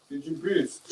Teaching priest.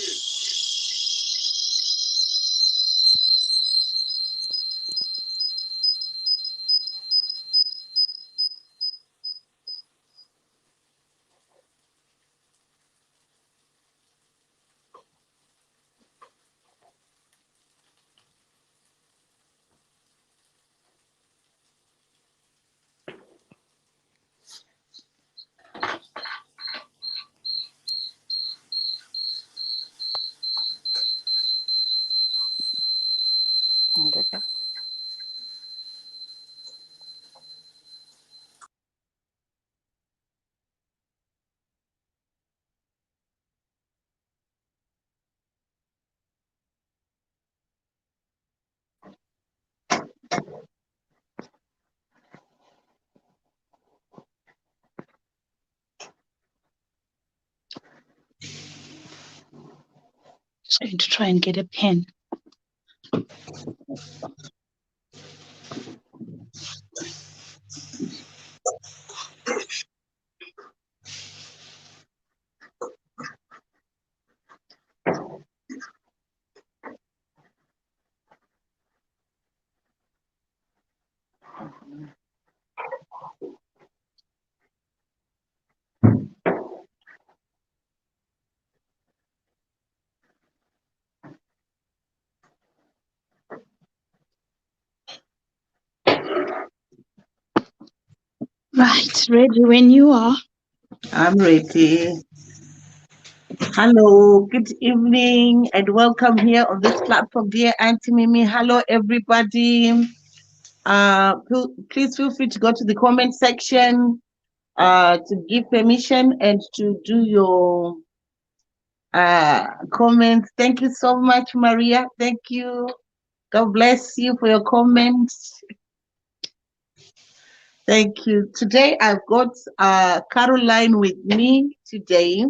Just going to try and get a pen. Right, ready when you are. I'm ready. Hello, good evening, and welcome here on this platform, dear Auntie Mimi. Hello, everybody. Please feel free to go to the comment section to give permission and to do your comments. Thank you so much, Maria. Thank you. God bless you for your comments. Thank you. Today I've got Caroline with me today.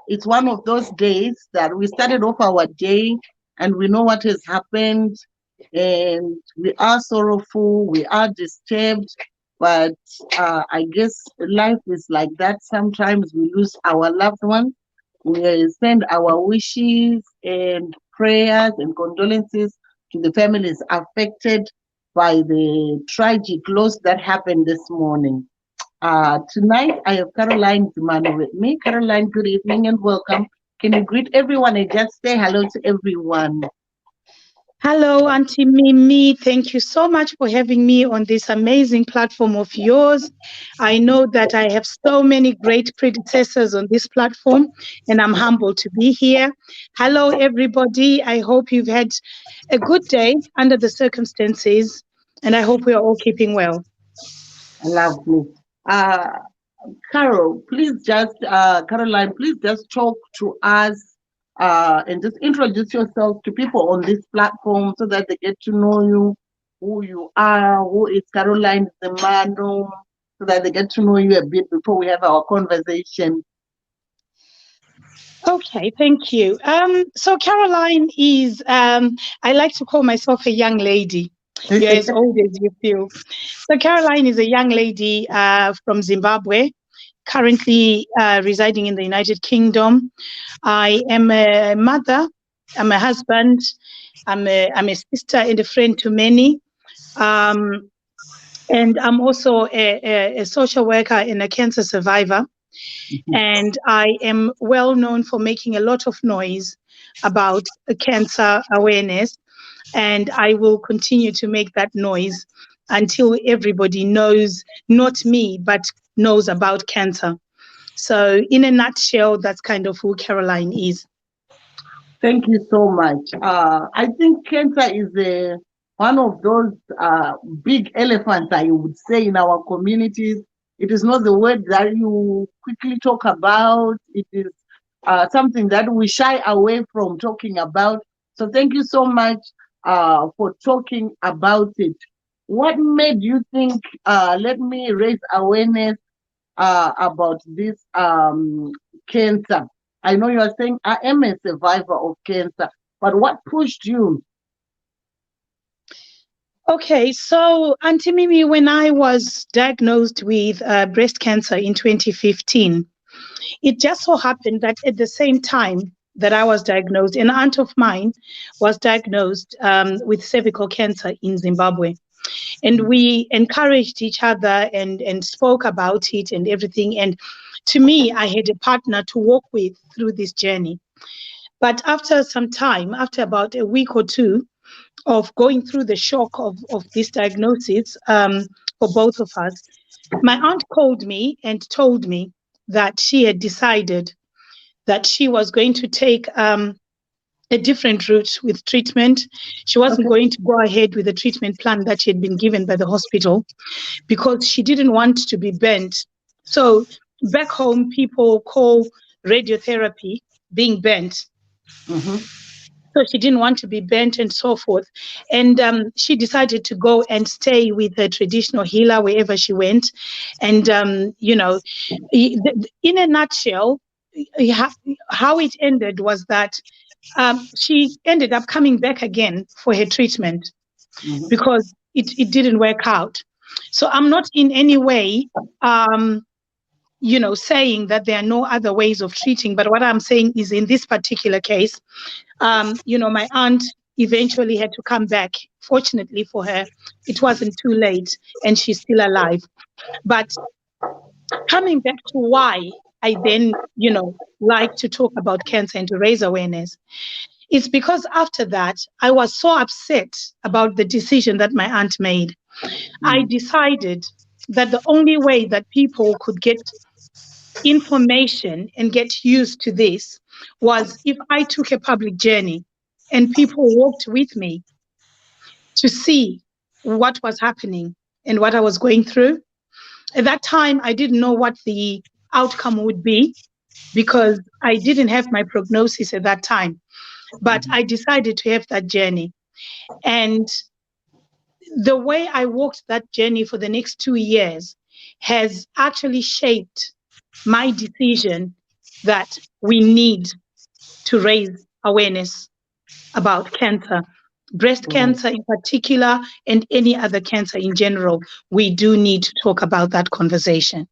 It's one of those days that we started off our day and we know what has happened and we are sorrowful, we are disturbed, but I guess life is like that. Sometimes we lose our loved one. We send our wishes and prayers and condolences to the families affected by the tragic loss that happened this morning. Tonight, I have Caroline Zimano with me. Caroline, good evening and welcome. Can you greet everyone and just say hello to everyone? Hello, Auntie Mimi. Thank you so much for having me on this amazing platform of yours. I know that I have so many great predecessors on this platform, and I'm humbled to be here. Hello, everybody. I hope you've had a good day under the circumstances, and I hope we are all keeping well. Lovely. Caro, please just, Caroline, please just talk to us and just introduce yourself to people on this platform so that they get to know you, who you are, who is Caroline Zimano, so that they get to know you a bit before we have our conversation. Okay, thank you. So Caroline is, I like to call myself a young lady. You're as old as you feel. So Caroline is a young lady from Zimbabwe, currently residing in the United Kingdom. I am a mother, I'm a husband, I'm a sister and a friend to many. And I'm also a social worker and a cancer survivor. And I am well known for making a lot of noise about cancer awareness. And I will continue to make that noise until everybody knows, not me, but knows about cancer. So in a nutshell, that's kind of who Caroline is. Thank you so much. I think cancer is one of those big elephants, I would say, in our communities. It is not the word that you quickly talk about. It is something that we shy away from talking about. So thank you so much for talking about it. What made you think, let me raise awareness about this cancer? I know you are saying I am a survivor of cancer, but what pushed you? Okay, so Auntie Mimi, when I was diagnosed with breast cancer in 2015, It just so happened that at the same time that I was diagnosed, an aunt of mine was diagnosed with cervical cancer in Zimbabwe. And we encouraged each other and spoke about it and everything. And to me, I had a partner to walk with through this journey. But after some time, after about a week or two of going through the shock of this diagnosis for both of us, my aunt called me and told me that she had decided that she was going to take a different route with treatment. She wasn't Okay. going to go ahead with the treatment plan that she had been given by the hospital because she didn't want to be bent. So back home, people call radiotherapy being bent. Mm-hmm. So she didn't want to be bent and so forth. And she decided to go and stay with a traditional healer wherever she went. And, in a nutshell, how it ended was that she ended up coming back again for her treatment Mm-hmm. because it didn't work out. So I'm not in any way, saying that there are no other ways of treating. But what I'm saying is in this particular case, my aunt eventually had to come back. Fortunately for her, it wasn't too late and she's still alive. But coming back to why I then, like to talk about cancer and to raise awareness, it's because after that, I was so upset about the decision that my aunt made. I decided that the only way that people could get information and get used to this was if I took a public journey and people walked with me to see what was happening and what I was going through. At that time, I didn't know what the outcome would be because I didn't have my prognosis at that time. But I decided to have that journey. And the way I walked that journey for the next 2 years has actually shaped my decision that we need to raise awareness about cancer, breast Mm-hmm. cancer in particular, and any other cancer in general. We do need to talk about that conversation.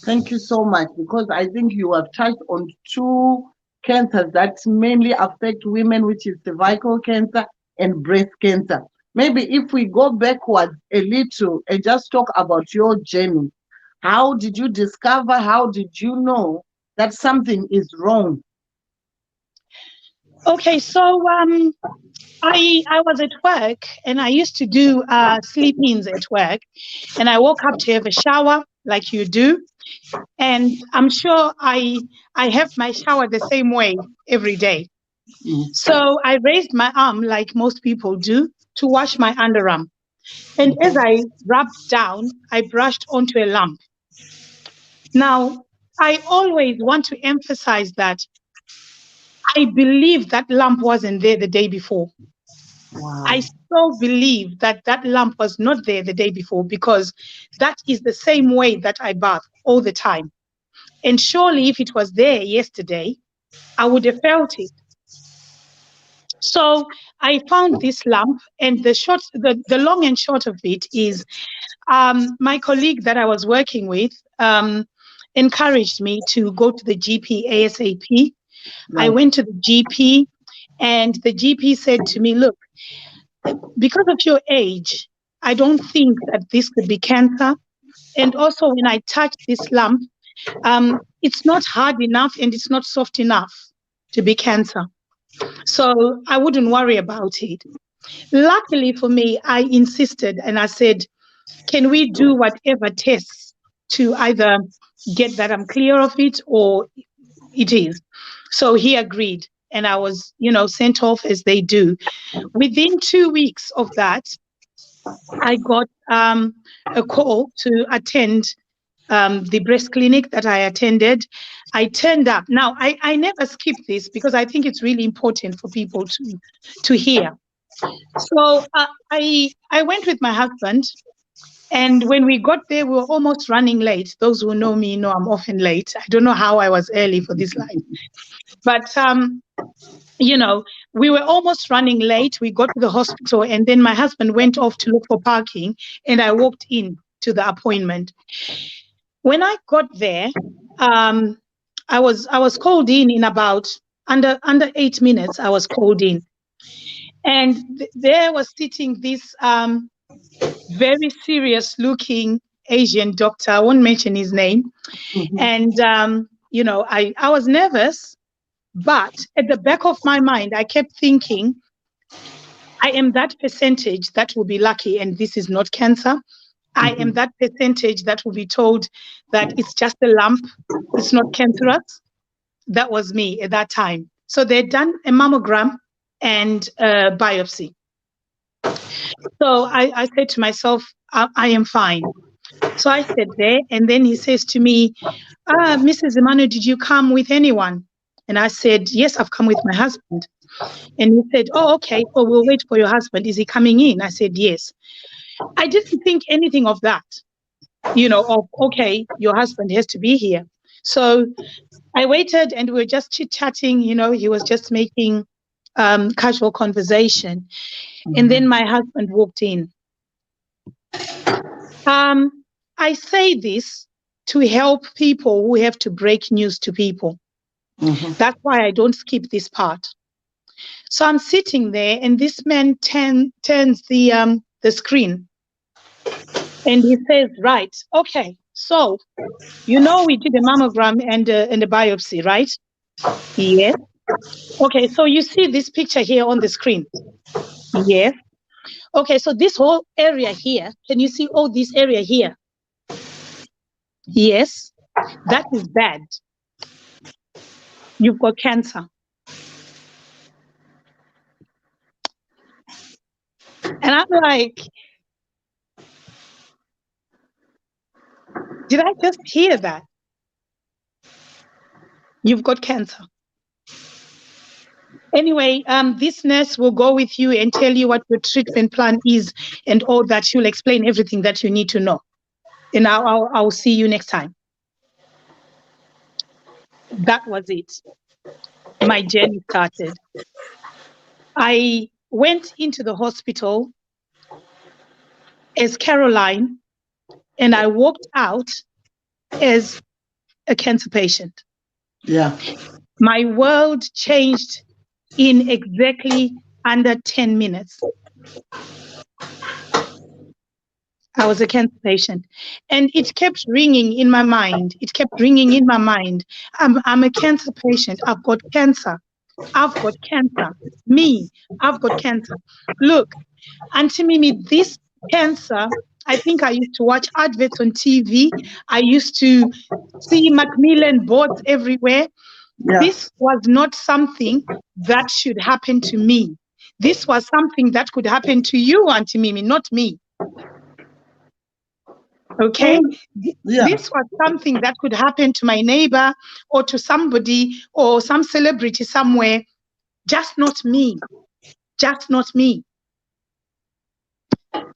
Thank you so much, because I think you have touched on two cancers that mainly affect women, which is cervical cancer and breast cancer. Maybe if we go backwards a little and just talk about your journey, how did you discover, how did you know that something is wrong? Okay, so I was at work and I used to do sleep-ins at work, and I woke up to have a shower like you do, and I'm sure I have my shower the same way every day. Mm. So I raised my arm like most people do to wash my underarm. And as I rubbed down, I brushed onto a lump. Now, I always want to emphasize that I believe that lump wasn't there the day before. Wow. I so believe that that lamp was not there the day before because that is the same way that I bath all the time. And surely if it was there yesterday, I would have felt it. So I found this lamp, and the long and short of it is my colleague that I was working with encouraged me to go to the GP ASAP. I Right. went to the GP, and the GP said to me, look, because of your age, I don't think that this could be cancer. And also, when I touch this lump, it's not hard enough and it's not soft enough to be cancer. So I wouldn't worry about it. Luckily for me, I insisted and I said, can we do whatever tests to either get that I'm clear of it or it is? So he agreed. And I was, sent off as they do. Within 2 weeks of that, I got a call to attend the breast clinic that I attended. I turned up. Now, I never skip this because I think it's really important for people to hear. So I went with my husband, and when we got there, we were almost running late. Those who know me know I'm often late. I don't know how I was early for this line, but you know, we were almost running late. We got to the hospital, and then my husband went off to look for parking, and I walked in to the appointment. When I got there, um, I was called in about under 8 minutes. I was called in, and there was sitting this very serious looking Asian doctor. I won't mention his name. Mhm. And I was nervous, but at the back of my mind, I kept thinking, I am that percentage that will be lucky, and this is not cancer. I am Mhm. that percentage that will be told that it's just a lump, it's not cancerous. That was me at that time. So they'd done a mammogram and a biopsy. So I said to myself, I am fine. So I sat there, and then he says to me, Mrs. Emmanuel, did you come with anyone? And I said, yes, I've come with my husband. And he said, oh, okay, so we'll wait for your husband. Is he coming in? I said, yes. I didn't think anything of that, of, okay, your husband has to be here. So I waited, and we were just chit-chatting, he was just making casual conversation. And then Mhm. my husband walked in. Um, I say this to help people who have to break news to people. Mhm. That's why I don't skip this part. So I'm sitting there, and this man turns the screen, and he says, "Right, okay. So we did a mammogram and a biopsy, right? Yes. Okay. So you see this picture here on the screen? Yes. Okay. So this whole area here, can you see all this area here? Yes. That is bad. You've got cancer." And I'm like, did I just hear that? You've got cancer. Anyway, this nurse will go with you and tell you what your treatment plan is and all that. She'll explain everything that you need to know. And I'll see you next time. That was it. My journey started. I went into the hospital as Caroline, and I walked out as a cancer patient. Yeah. My world changed in exactly under 10 minutes. I was a cancer patient, and it kept ringing in my mind. It kept ringing in my mind. I'm a cancer patient. I've got cancer. I've got cancer. Me, I've got cancer. Look, Auntie Mimi, this cancer, I think I used to watch adverts on TV. I used to see Macmillan boards everywhere. Yeah. This was not something that should happen to me. This was something that could happen to you, Auntie Mimi, not me. Okay? Mm. Yeah. This was something that could happen to my neighbor or to somebody or some celebrity somewhere, just not me. Just not me.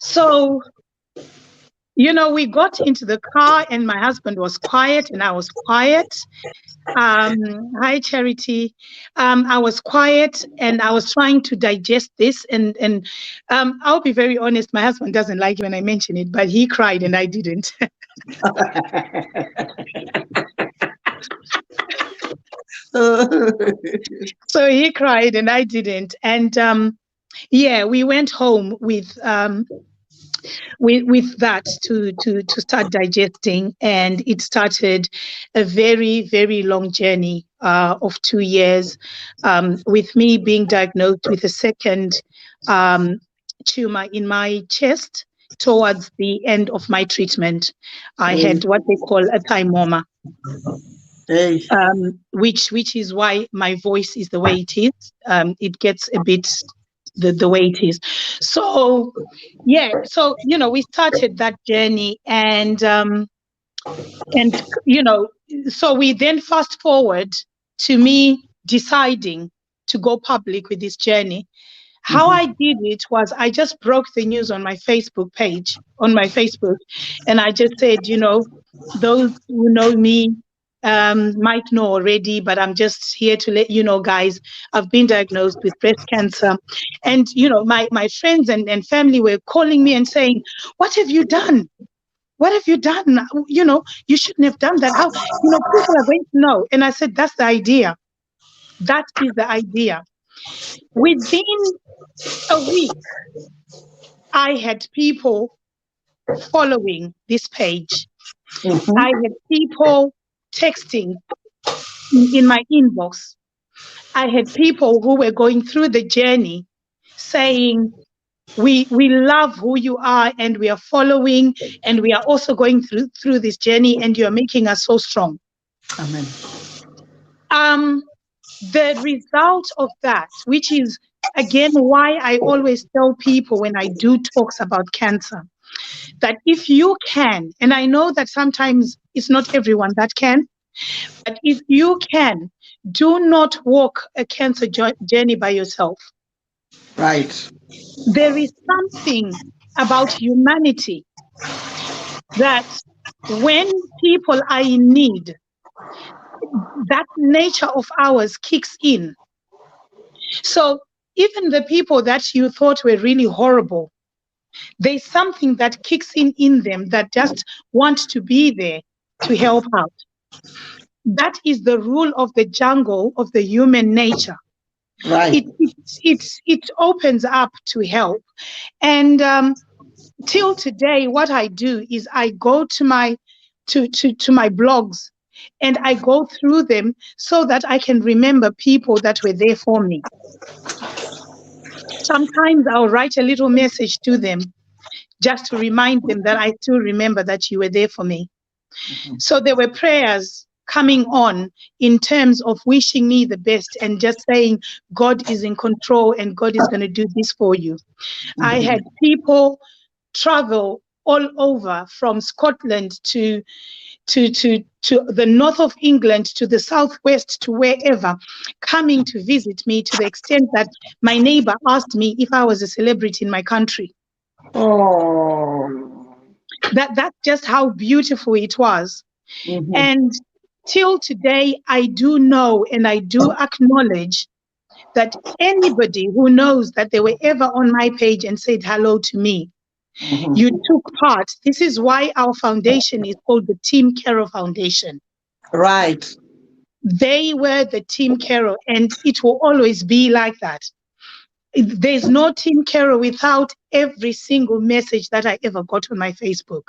So, we got into the car, and my husband was quiet and I was quiet. Hi, Charity. I was quiet and I was trying to digest this. And I'll be very honest, my husband doesn't like it when I mention it, but he cried and I didn't. So he cried and I didn't. And yeah, we went home with that to start digesting, and it started a very, very long journey of 2 years, with me being diagnosed with a second um, tumor in my chest. Towards the end of my treatment, I Hey, had what they call a thymoma, hey. which is why my voice is the way it is. It gets a bit the way it is. So yeah, so we started that journey, and so we then fast forward to me deciding to go public with this journey. How Mhm. I did it was I just broke the news on my Facebook page, on my Facebook, and I just said, those who know me might know already, but I'm just here to let you know, guys, I've been diagnosed with breast cancer. And, my friends and family were calling me and saying, what have you done? what have you done? You know, you shouldn't have done that. How, you know, people are going to know. And I said, that's the idea. That is the idea. Within a week, I had people following this page. I Mm-hmm. had people texting in my inbox. I had people who were going through the journey saying, we love who you are and we are following and we are also going through this journey and you're making us so strong. Amen. Um, the result of that, which is again why I always tell people when I do talks about cancer, that if you can, and I know that sometimes it's not everyone that can, but if you can, do not walk a cancer journey by yourself. Right. There is something about humanity that when people are in need, that nature of ours kicks in. So even the people that you thought were really horrible, there's something that kicks in them that just want to be there to help out. That is the rule of the jungle of the human nature. Right. It opens up to help. And till today, what I do is I go to my to my blogs and I go through them so that I can remember people that were there for me. Sometimes I'll write a little message to them just to remind them that I still remember that you were there for me. Mm-hmm. So there were prayers coming on in terms of wishing me the best and just saying, God is in control and God is going to do this for you. I Mm-hmm. had people travel all over from Scotland to the north of England, to the southwest, to wherever, coming to visit me to the extent that my neighbor asked me if I was a celebrity in my country. Oh. That's just how beautiful it was. Mm-hmm. And till today, I do know and I do acknowledge that anybody who knows that they were ever on my page and said hello to me, you Mm-hmm. took part. This is why our foundation is called the Team Caro Foundation. Right. They were the Team Caro, and it will always be like that. There's no Team Caro without every single message that I ever got on my Facebook.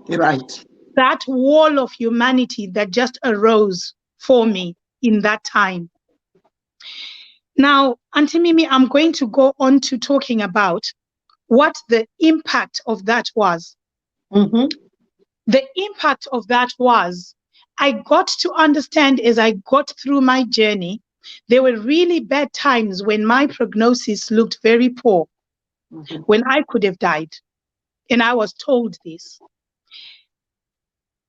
Right. That wall of humanity that just arose for me in that time. Now, Auntie Mimi, I'm going to go on to talking about what the impact of that was. Mm-hmm. The impact of that was I got to understand as I got through my journey, there were really bad times when my prognosis looked very poor, Mm-hmm. when I could have died. And I was told this.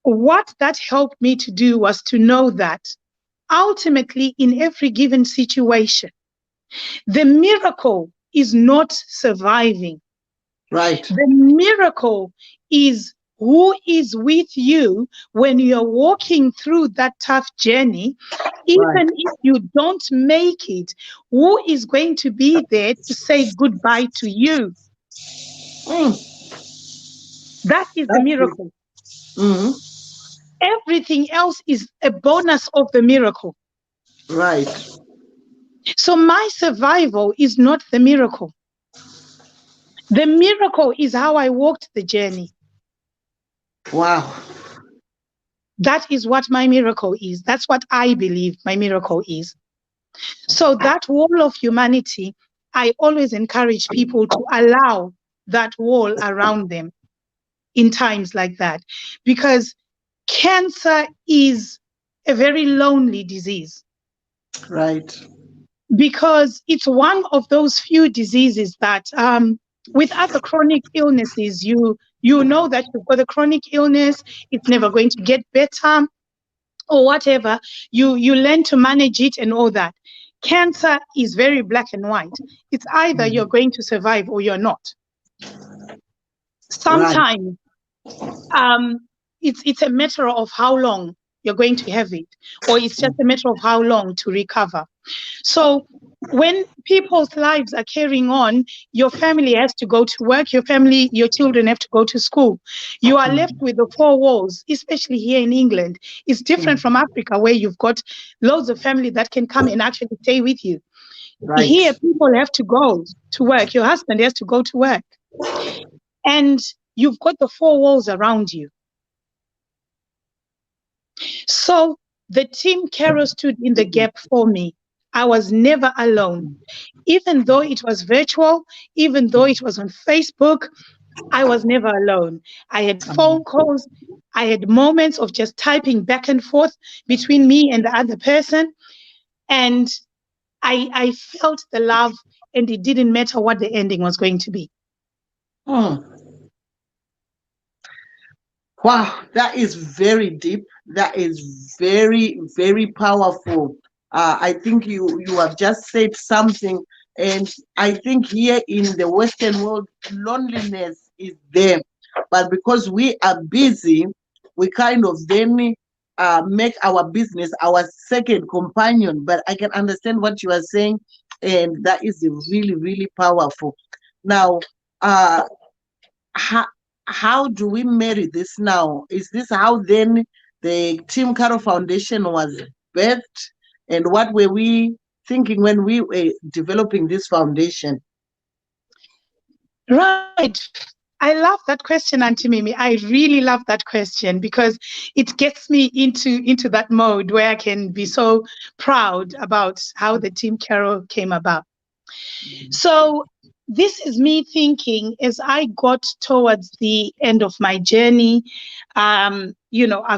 What that helped me to do was to know that ultimately, in every given situation, the miracle is not surviving. Right. The miracle is who is with you when you're walking through that tough journey. Right. Even if you don't make it, who is going to be there to say goodbye to you? Mm. That is the That's good. miracle. Mm-hmm. Everything else is a bonus of the miracle. Right. So my survival is not the miracle. The miracle is how I walked the journey. Wow. That is what my miracle is. That's what I believe my miracle is. So that wall of humanity, I always encourage people to allow that wall around them in times like that, because cancer is a very lonely disease, Right. because it's one of those few diseases that with other chronic illnesses, you know that you've got a chronic illness, it's never going to get better or whatever, you learn to manage it and all that. Cancer is very black and white. It's either you're Mhm. going to survive or you're not. Right. Sometimes um, it's a matter of how long. you're going to have it, or it's just a matter of how long to recover. So when people's lives are carrying on, your family has to go to work, your children have to go to school. You are left with the four walls, especially here in England. It's different from Africa, where you've got loads of family that can come and actually stay with you. Right. Here, people have to go to work. Your husband has to go to work. And you've got the four walls around you. So the team Caro stood in the gap for me. I was never alone. Even though it was virtual, even though it was on Facebook, I was never alone. I had phone calls. I had moments of just typing back and forth between me and the other person. And I felt the love, and it didn't matter what the ending was going to be. Hmm. Wow, that is very deep. That is very, very powerful. I think you have just said something, and I think here in the Western world, loneliness is there, but because we are busy, we kind of then make our business our second companion. But I can understand what you are saying, and that is really, really powerful. Now, uh, how do we marry this now? Is this how then the Team Caro Foundation was birthed? And what were we thinking when we were developing this foundation? Right. I love that question, Auntie Mimi. I really love that question because it gets me into that mode where I can be so proud about how the Team Caro came about. So this is me thinking as I got towards the end of my journey. I've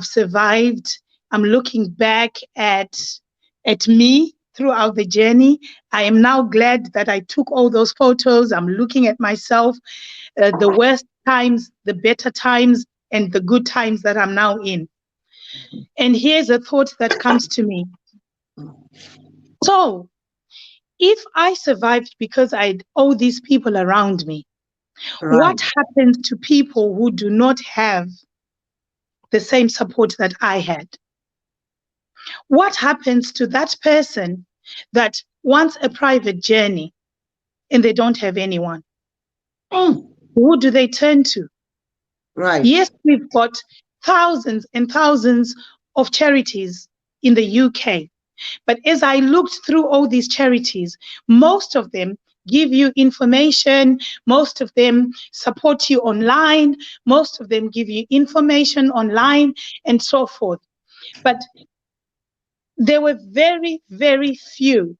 survived. I'm looking back at me throughout the journey. I am now glad that I took all those photos. I'm looking at myself, the worst times, the better times, and the good times that I'm now in. And here's a thought that comes to me. So, if I survived because I had all these people around me, Right, what happens to people who do not have the same support that I had? What happens to that person that wants a private journey and they don't have anyone? mm, Who do they turn to? right, Yes, we've got thousands and thousands of charities in the UK. But as I looked through all these charities, most of them give you information, most of them support you online, most of them give you information online, and so forth. But there were very, very few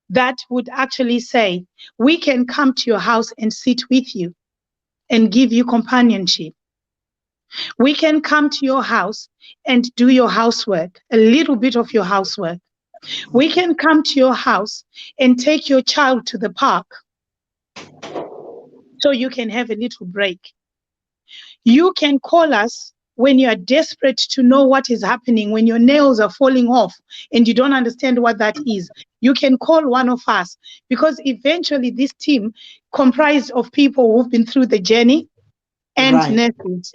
that would actually say, we can come to your house and sit with you and give you companionship. We can come to your house and do your housework, a little bit of your housework. We can come to your house and take your child to the park so you can have a little break. You can call us when you are desperate to know what is happening, when your nails are falling off and you don't understand what that is. You can call one of us, because eventually this team comprised of people who've been through the journey and right, nurses.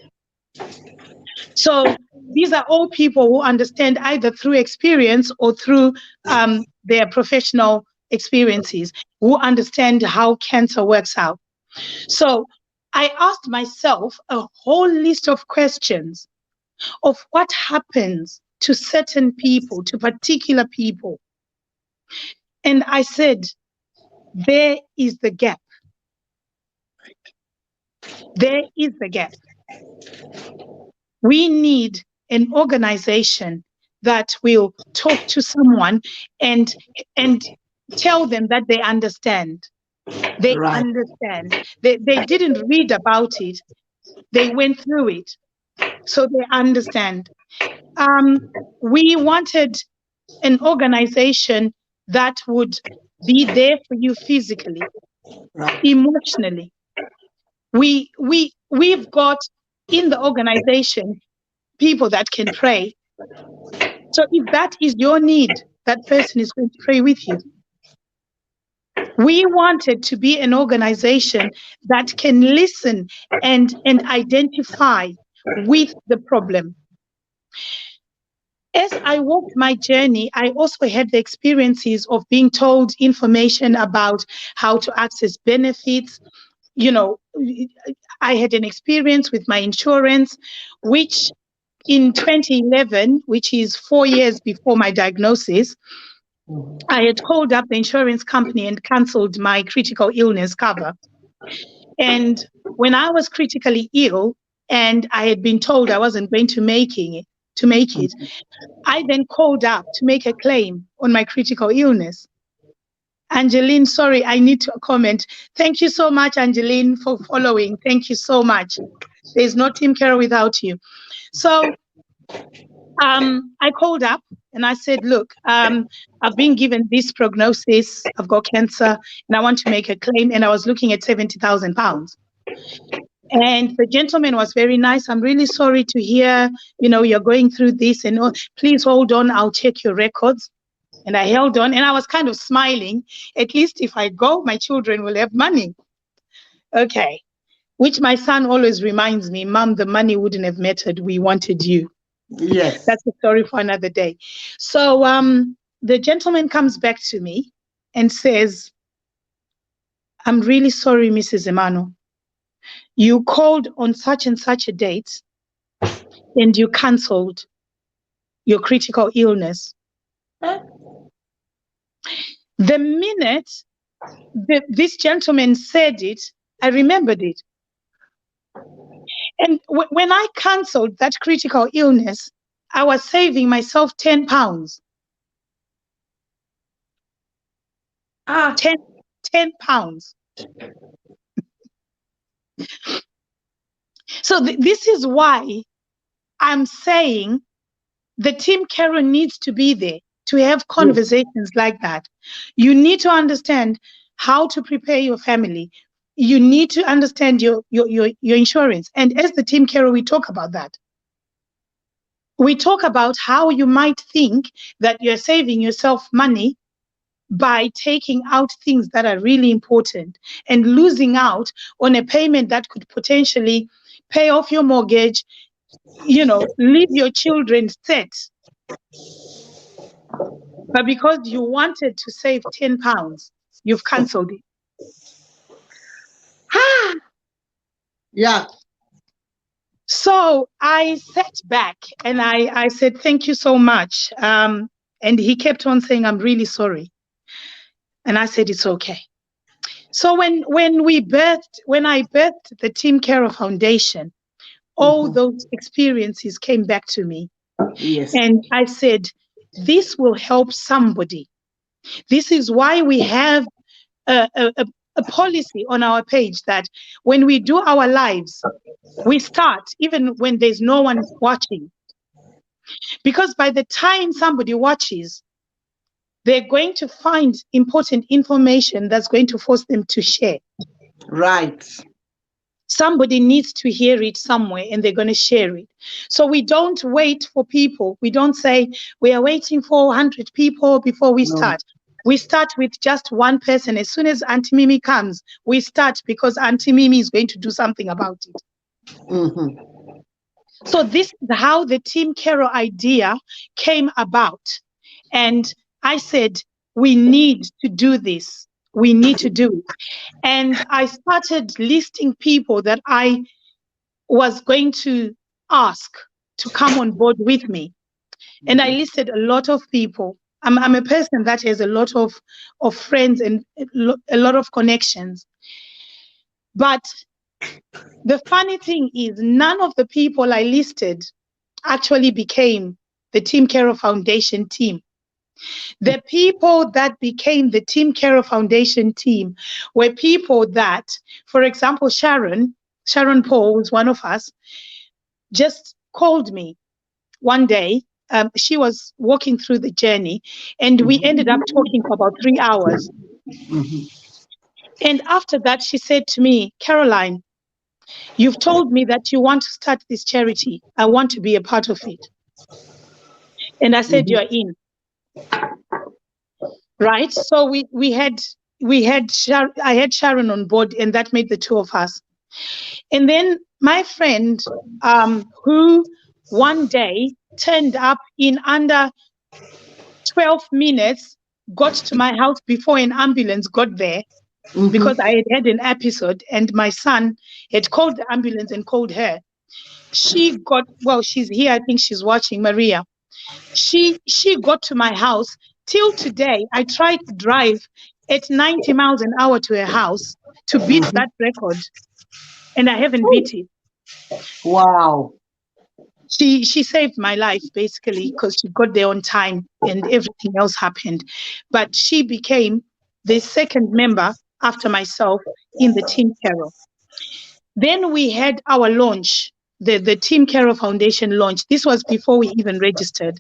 So these are all people who understand either through experience or through their professional experiences, who understand how cancer works out. So I asked myself a whole list of questions of what happens to certain people, to particular people. And I said, there is the gap. There is the gap. We need an organization that will talk to someone and tell them that they understand. They right, understand. They didn't read about it. They went through it. So they understand. We wanted an organization that would be there for you physically, right, emotionally. We've got in the organization people that can pray. So if that is your need, that person is going to pray with you. We wanted to be an organization that can listen and identify with the problem. As I walked my journey, I also had the experiences of being told information about how to access benefits. You know, I had an experience with my insurance, which in 2011, which is 4 years before my diagnosis, I had called up the insurance company and cancelled my critical illness cover. And when I was critically ill and I had been told I wasn't going to make it, I then called up to make a claim on my critical illness. Angeline, sorry, I need to comment. Thank you so much, Angeline, for following. Thank you so much. There's no Team Caro without you. So I called up and I said, look, I've been given this prognosis. I've got cancer and I want to make a claim. And I was looking at £70,000. And the gentleman was very nice. I'm really sorry to hear, you're going through this and all. Please hold on. I'll check your records. And I held on and I was kind of smiling. At least if I go, my children will have money. Okay. Which my son always reminds me, Mom, the money wouldn't have mattered. We wanted you. Yes. That's a story for another day. So the gentleman comes back to me and says, I'm really sorry, Mrs. Emano. You called on such and such a date and you cancelled your critical illness. Huh? The minute this gentleman said it, I remembered it. And when I cancelled that critical illness, I was saving myself £10. 10 pounds. So this is why I'm saying the Team Caro needs to be there to have conversations like that. You need to understand how to prepare your family. You need to understand your insurance. And as the Team Caro, we talk about that. We talk about how you might think that you're saving yourself money by taking out things that are really important and losing out on a payment that could potentially pay off your mortgage, leave your children set. But because you wanted to save £10, you've cancelled it. Yeah. So I sat back and I said, thank you so much. And he kept on saying, I'm really sorry. And I said, it's okay. So when I birthed the Team Caro Foundation, all those experiences came back to me. Yes. And I said, this will help somebody. This is why we have a policy on our page that when we do our lives, we start even when there's no one watching. Because by the time somebody watches, they're going to find important information that's going to force them to share. Right. Somebody needs to hear it somewhere and they're going to share it. So we don't wait for people. We don't say we are waiting for 100 people before we start. We start with just one person. As soon as Auntie Mimi comes, we start because Auntie Mimi is going to do something about it. So this is how the Team Caro idea came about. And I said, we need to do this. We need to do it. And I started listing people that I was going to ask to come on board with me. And I listed a lot of people. I'm a person that has a lot of friends and a lot of connections. But the funny thing is, none of the people I listed actually became the Team Caro Foundation team. The people that became the Team Caro Foundation team were people that, for example, Sharon Paul was one of us, just called me one day. She was walking through the journey and we ended up talking for about 3 hours. And after that, she said to me, Caroline, you've told me that you want to start this charity. I want to be a part of it. And I said, you're in. Right. So I had Sharon on board and that made the two of us. And then my friend, who one day turned up in under 12 minutes, got to my house before an ambulance got there Mm-hmm. because I had had an episode and my son had called the ambulance and called her. She got, well, she's here. I think she's watching, Maria. She got to my house. Till today, I tried to drive at 90 miles an hour to her house to beat Mm-hmm. that record, and I haven't beat it. Wow. She saved my life basically because she got there on time and everything else happened. But she became the second member after myself in the Team Caro. Then we had our launch, the Team Caro Foundation launch. This was before we even registered.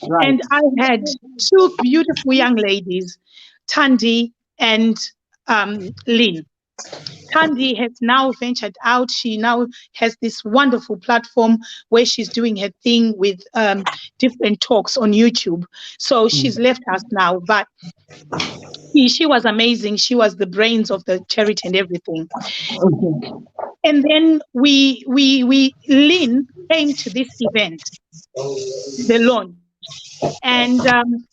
Right. And I had two beautiful young ladies, Tandy and Lynn. Tandy has now ventured out. She now has this wonderful platform where she's doing her thing with different talks on YouTube. So she's left us now, but she was amazing. She was the brains of the charity and everything. Okay. And then Lynn came to this event, the launch, and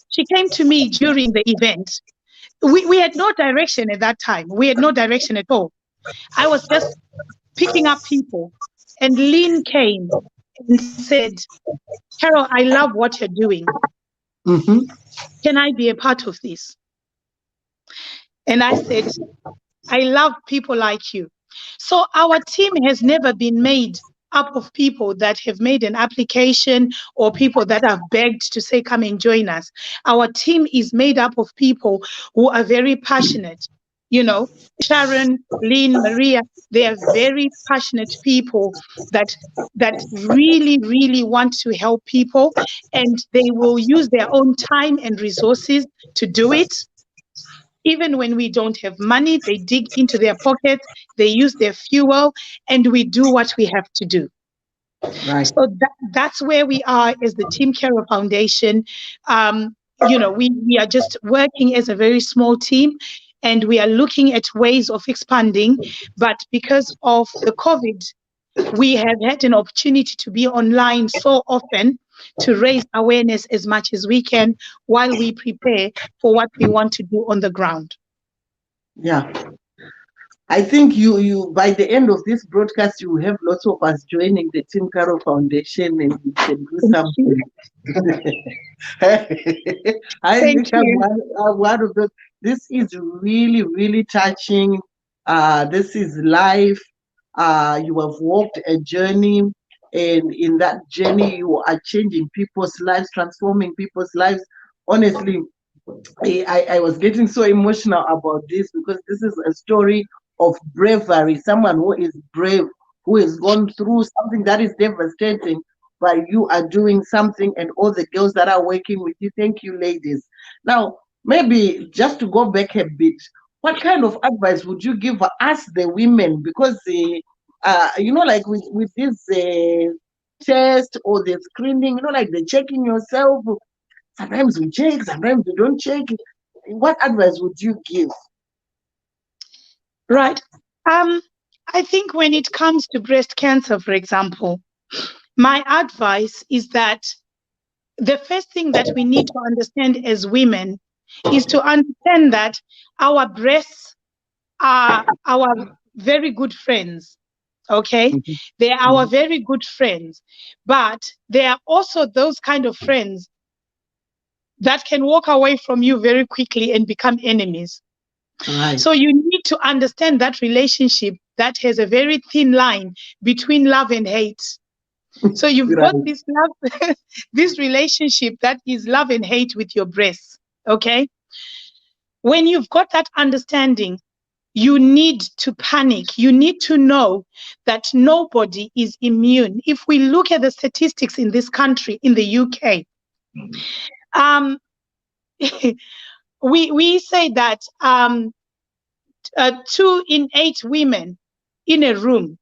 she came to me during the event. We had no direction at that time. We had no direction at all. I was just picking up people. And Lynn came and said, Carol, I love what you're doing. Mm-hmm. Can I be a part of this? And I said, I love people like you. So our team has never been made up of people that have made an application or people that have begged to say, come and join us. Our team is made up of people who are very passionate. You know, Sharon, Lynn, Maria, they are very passionate people that really, really want to help people, and they will use their own time and resources to do it. Even when we don't have money, they dig into their pockets, they use their fuel, and we do what we have to do. Right. So that's where we are as the Team Caro Foundation. We are just working as a very small team, and we are looking at ways of expanding. But because of the COVID, we have had an opportunity to be online so often to raise awareness as much as we can while we prepare for what we want to do on the ground. Yeah. I think you by the end of this broadcast, you will have lots of us joining the Team Caro Foundation, and we can do Thank you. something. I Thank think you. I'm one of those. This is really, really touching. This is life. You have walked a journey, and in that journey, you are changing people's lives, transforming people's lives. Honestly, I was getting so emotional about this because this is a story of bravery, someone who is brave, who has gone through something that is devastating, but you are doing something, and all the girls that are working with you, thank you, ladies. Now, maybe just to go back a bit, what kind of advice would you give us, the women? Because, like with this test or the screening, like the checking yourself, sometimes we check, sometimes we don't check. What advice would you give? Right. I think when it comes to breast cancer, for example, my advice is that the first thing that we need to understand as women is to understand that our breasts are our very good friends. Okay. Mhm, They are our mhm. very good friends, but they are also those kind of friends that can walk away from you very quickly and become enemies. Right. So you need to understand that relationship that has a very thin line between love and hate. So you've got Right. this love, this relationship that is love and hate with your breasts. Okay. When you've got that understanding, you need to panic. You need to know that nobody is immune. If we look at the statistics in this country, in the UK, um, we say that 2 in 8 women in a room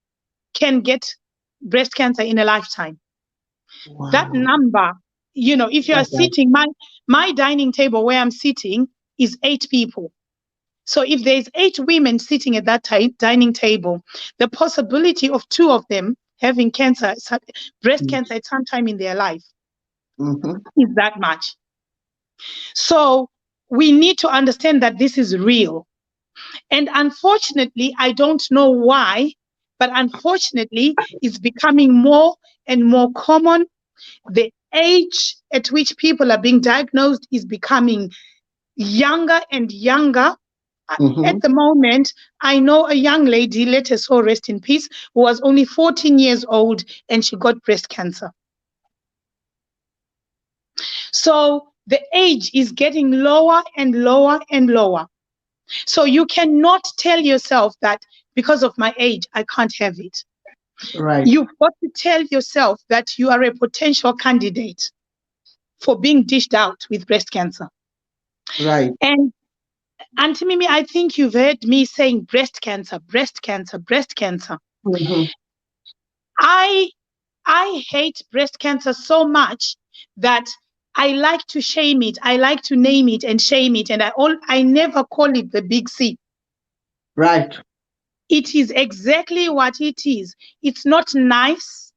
can get breast cancer in a lifetime. That Wow. number, if you are Like that. sitting, my dining table where I'm sitting is 8 people. So if there's 8 women sitting at that dining table, the possibility of 2 of them having cancer, breast Mm. cancer at some time in their life. is that much. So we need to understand that this is real. And unfortunately, I don't know why, but unfortunately, it's becoming more and more common. The age at which people are being diagnosed is becoming younger and younger. At the moment, I know a young lady, let her soul rest in peace, who was only 14 years old and she got breast cancer. So the age is getting lower and lower and lower. So you cannot tell yourself that because of my age, I can't have it. Right. You've got to tell yourself that you are a potential candidate for being dished out with breast cancer. Right. And Auntie Mimi, I think you've heard me saying breast cancer, breast cancer, breast cancer. I hate breast cancer so much that I like to shame it. I like to name it and shame it. And I never call it the big C. Right. It is exactly what it is. It's not nice.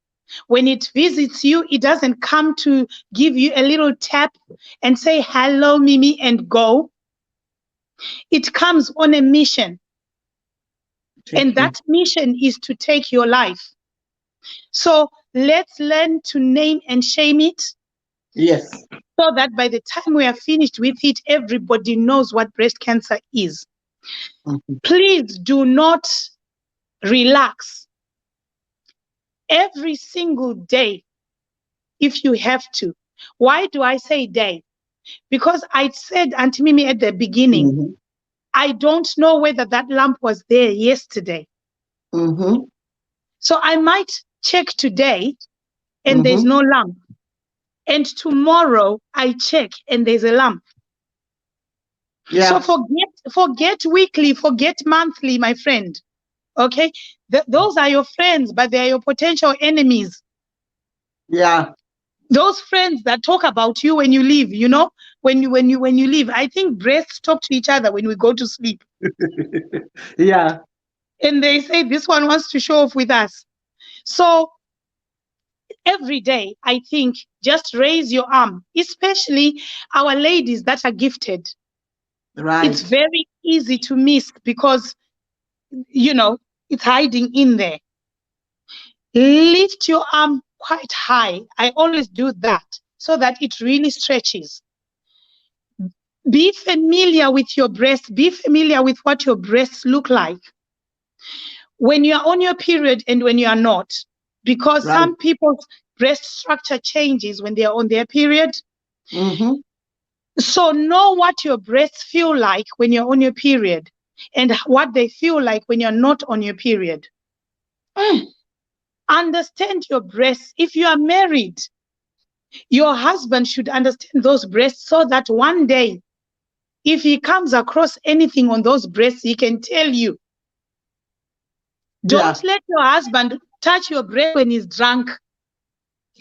When it visits you, it doesn't come to give you a little tap and say, hello, Mimi, and go. It comes on a mission. And that mission is to take your life. So let's learn to name and shame it. Yes. So that by the time we are finished with it, everybody knows what breast cancer is. Please do not relax. Every single day, if you have to. Why do I say day? Because I said, Auntie Mimi, at the beginning, I don't know whether that lump was there yesterday. So I might check today and there's no lump. And tomorrow I check and there's a lump. Yeah. So forget weekly, forget monthly, my friend. Okay? Those are your friends, but they are your potential enemies. Yeah. Those friends that talk about you when you leave, you know, when you leave. I think breasts talk to each other when we go to sleep. Yeah. And they say this one wants to show off with us. So every day, I think, just raise your arm, especially our ladies that are gifted. Right. It's very easy to miss because, you know, it's hiding in there. Lift your arm quite high. I always do that so that it really stretches. Be familiar with your breast. Be familiar with what your breasts look like when you are on your period and when you are not. Because some people's breast structure changes when they are on their period. So know what your breasts feel like when you're on your period and what they feel like when you're not on your period. Understand your breasts. If you are married, your husband should understand those breasts so that one day, if he comes across anything on those breasts, he can tell you. Don't let your husband touch your breast when he's drunk.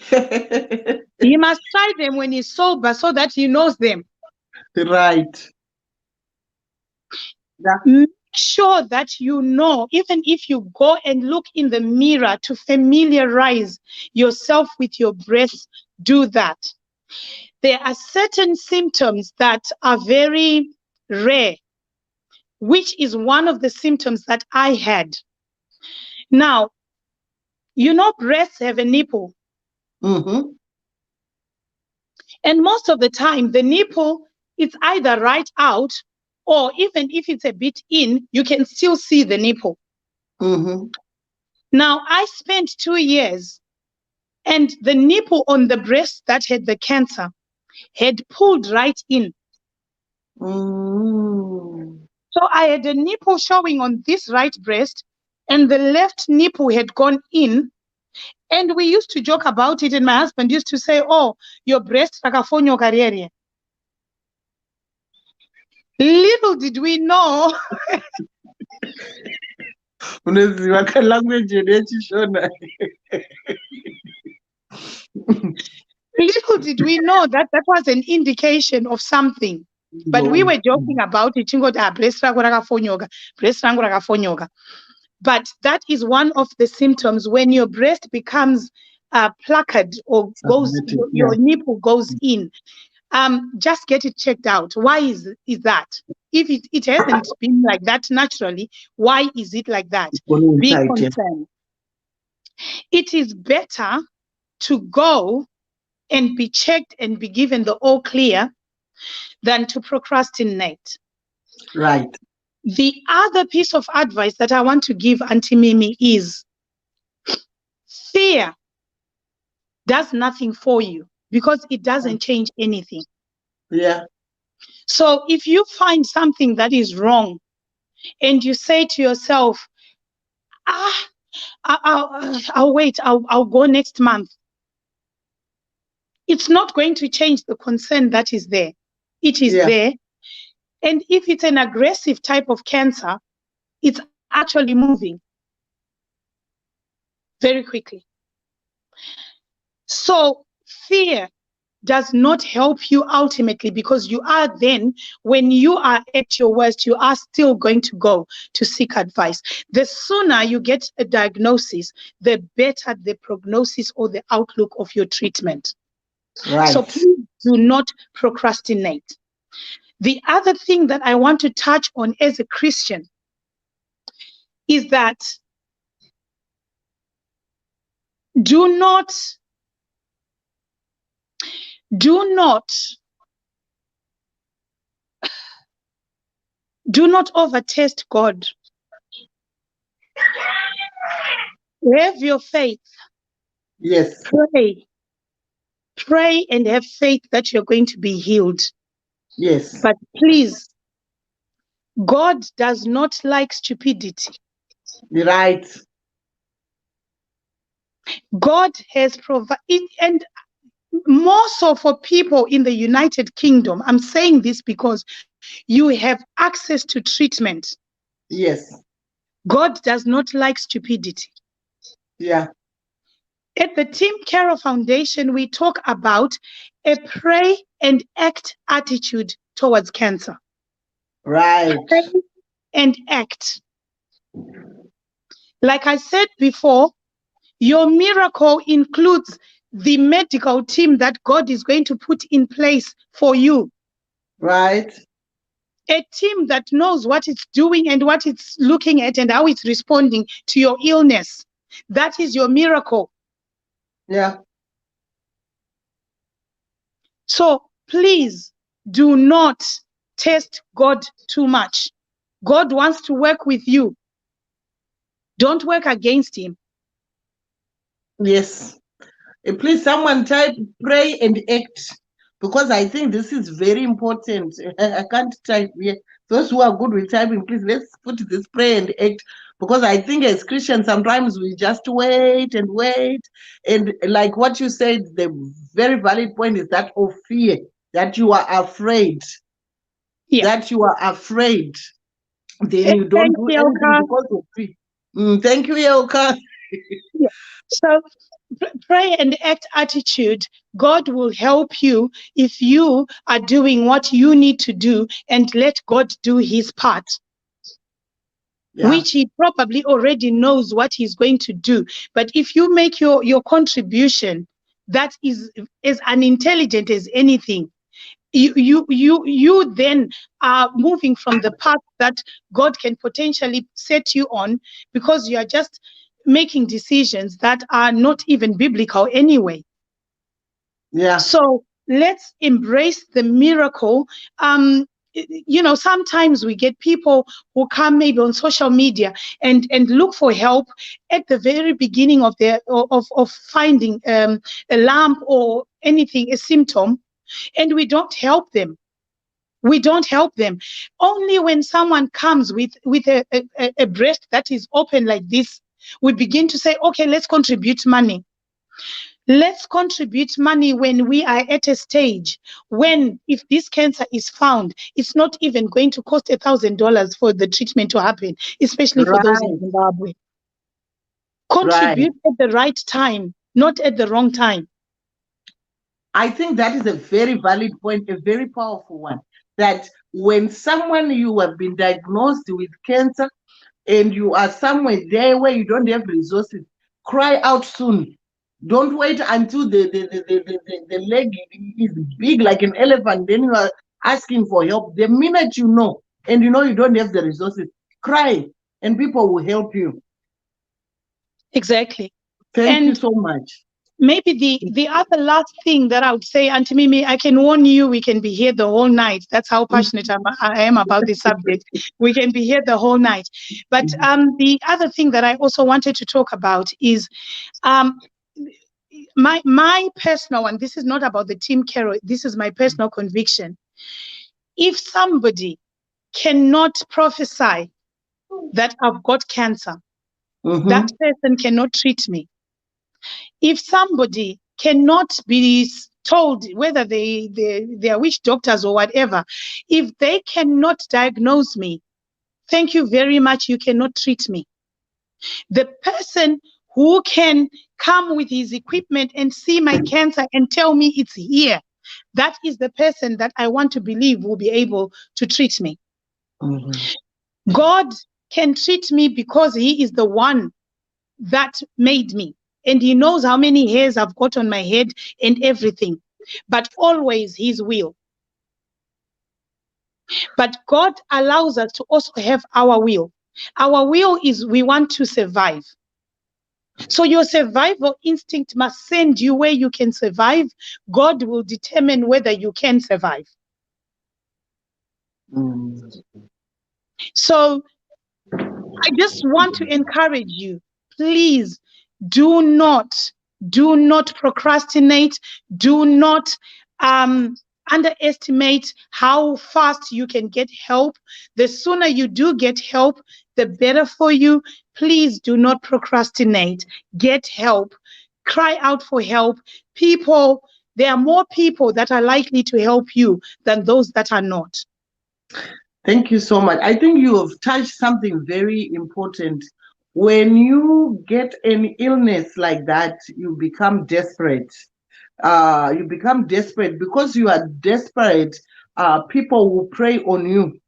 He must try them when he's sober so that he knows them. Right. Make sure that you know, even if you go and look in the mirror to familiarize yourself with your breasts, do that. There are certain symptoms that are very rare, which is one of the symptoms that I had. Now, you know, breasts have a nipple. And most of the time, the nipple is either right out, or even if it's a bit in, you can still see the nipple. Now, I spent 2 years, and the nipple on the breast that had the cancer had pulled right in. So I had a nipple showing on this right breast, and the left nipple had gone in. And we used to joke about it, and my husband used to say, oh, your breast rakafonyo karierie. Little did we know. Unoziva language yechishona. Little did we know that that was an indication of something. But we were joking about it. Breast rangu rakafonyoka. But that is one of the symptoms when your breast becomes placard or goes, Submitted, your yeah. nipple goes in, just get it checked out. Why is that? If it hasn't been like that naturally, why is it like that? Going Be inside, yeah. concerned. It is better to go and be checked and be given the all clear than to procrastinate. Right. The other piece of advice that I want to give Auntie Mimi is fear does nothing for you because it doesn't change anything. Yeah. So if you find something that is wrong and you say to yourself, I'll wait, I'll go next month, it's not going to change the concern that is there. It is Yeah. there. And if it's an aggressive type of cancer, it's actually moving very quickly. So fear does not help you ultimately, because you are then, when you are at your worst, you are still going to go to seek advice. The sooner you get a diagnosis, the better the prognosis or the outlook of your treatment. Right. So please do not procrastinate. The other thing that I want to touch on as a Christian is that do not overtest God. Have your faith. Yes. Pray and have faith that you're going to be healed. Yes. But please, God does not like stupidity. Right. God has provided, and more so for people in the United Kingdom. I'm saying this because you have access to treatment. Yes. God does not like stupidity. Yeah. At the Team Caro Foundation, we talk about a pray and act attitude towards cancer. Right. Pray and act. Like I said before, your miracle includes the medical team that God is going to put in place for you. Right. A team that knows what it's doing and what it's looking at and how it's responding to your illness. That is your miracle. Yeah. So please do not test God too much. God wants to work with you. Don't work against him. Yes. Please, someone type pray and act, because I think this is very important. I can't type here. Those who are good with typing, please, let's put this pray and act, because I think as Christians, sometimes we just wait and wait. And like what you said, the very valid point is that of fear, that you are afraid, Yeah. that you are afraid. Then you don't Thanks, do anything Yelka. because of fear. Thank you, Yelka. Yeah. So pray and act attitude, God will help you if you are doing what you need to do and let God do his part. Yeah. Which he probably already knows what he's going to do. But if you make your contribution that is as unintelligent as anything, you then are moving from the path that God can potentially set you on, because you are just making decisions that are not even biblical anyway. Yeah. So let's embrace the miracle. Sometimes we get people who come maybe on social media and look for help at the very beginning of their of finding a lump or anything, a symptom, and we don't help them. We don't help them. Only when someone comes with a breast that is open like this, we begin to say, okay, let's contribute money. Let's contribute money when we are at a stage when, if this cancer is found, it's not even going to cost $1,000 for the treatment to happen, especially for those in Right. Zimbabwe. Right. Contribute at the right time, not at the wrong time. I think that is a very valid point, a very powerful one. That when someone, you have been diagnosed with cancer and you are somewhere there where you don't have resources, cry out soon. Don't wait until the leg is big like an elephant, then you are asking for help. The minute you know, and you know you don't have the resources, cry and people will help you. Exactly. Thank you And so much. maybe the other last thing that I would say, Auntie Mimi, I can warn you, we can be here the whole night. That's how passionate I am about this subject. We can be here the whole night. But the other thing that I also wanted to talk about is um, my personal one. This is not about the team, Caro. This is my personal conviction. If somebody cannot prophesy that I've got cancer, that Mm-hmm. person cannot treat me. If somebody cannot be told whether they are witch doctors or whatever, if they cannot diagnose me, thank you very much, you cannot treat me. The person who can come with his equipment and see my cancer and tell me it's here, that is the person that I want to believe will be able to treat me. Mm-hmm. God can treat me because he is the one that made me. And he knows how many hairs I've got on my head and everything. But always his will. But God allows us to also have our will. Our will is we want to survive. So your survival instinct must send you where you can survive. God will determine whether you can survive. Mm-hmm. So I just want to encourage you, please do not, do not procrastinate. Do not underestimate how fast you can get help. The sooner you do get help, the better for you. Please do not procrastinate. Get help. Cry out for help. People, there are more people that are likely to help you than those that are not. Thank you so much. I think you have touched something very important. When you get an illness like that, you become desperate. You become desperate. Because you are desperate, people will prey on you.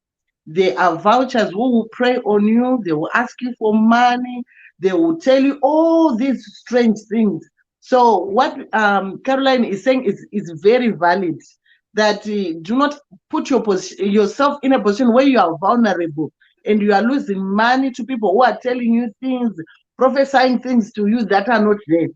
There are vouchers who will prey on you. They will ask you for money. They will tell you all these strange things. So what Caroline is saying is very valid. That do not put yourself in a position where you are vulnerable and you are losing money to people who are telling you things, prophesying things to you that are not there.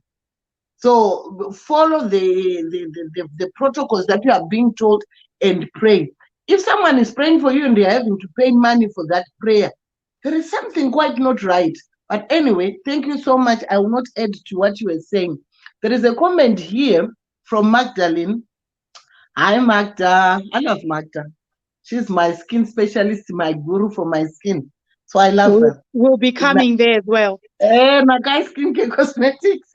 So follow the protocols that you are being told and pray. If someone is praying for you and they're having to pay money for that prayer, there is something quite not right. But anyway, thank you so much. I will not add to what you were saying. There is a comment here from Magdalene. Hi, Magda. I love Magda. She's my skin specialist, my guru for my skin. So I love her. We'll be coming there as well. My guy skincare cosmetics.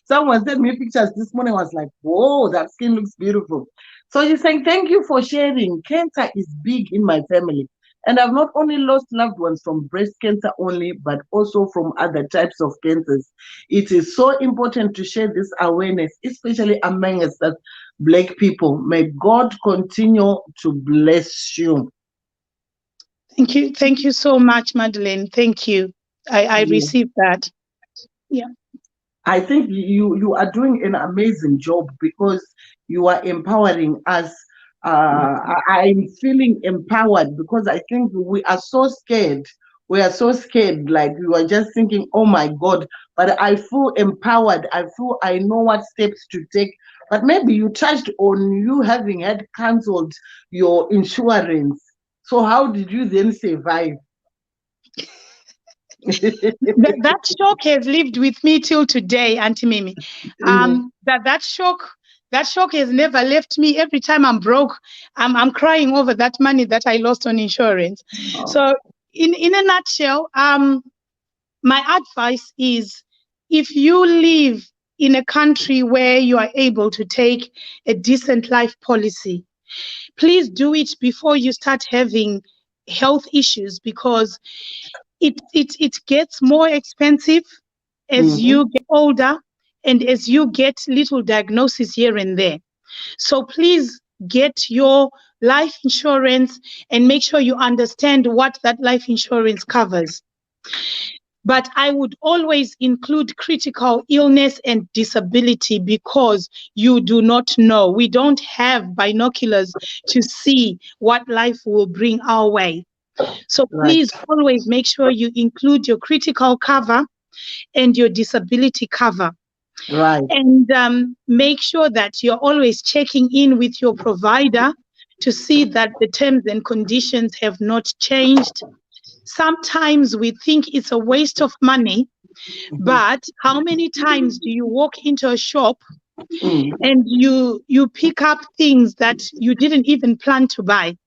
Someone sent me pictures this morning. I was like, whoa, that skin looks beautiful. So you're saying, thank you for sharing. Cancer is big in my family. And I've not only lost loved ones from breast cancer only, but also from other types of cancers. It is so important to share this awareness, especially among us as Black people. May God continue to bless you. Thank you. Thank you so much, Madeleine. Thank you. I Yeah. received that. Yeah. I think you are doing an amazing job because you are empowering us. I'm feeling empowered because I think we are so scared. We are so scared, like we are just thinking, oh my God. But I feel empowered. I feel I know what steps to take. But maybe you touched on you having had cancelled your insurance. So how did you then survive? That shock has lived with me till today, Auntie Mimi. That shock has never left me. Every time I'm broke, I'm crying over that money that I lost on insurance. So in a nutshell, my advice is, if you live in a country where you are able to take a decent life policy, please do it before you start having health issues, because it gets more expensive as Mhm. you get older and as you get little diagnosis here and there. So please get your life insurance and make sure you understand what that life insurance covers. But I would always include critical illness and disability because you do not know. We don't have binoculars to see what life will bring our way. So Right. please always make sure you include your critical cover and your disability cover. Right. And make sure that you're always checking in with your provider to see that the terms and conditions have not changed. Sometimes we think it's a waste of money, but how many times do you walk into a shop Mm. and you pick up things that you didn't even plan to buy?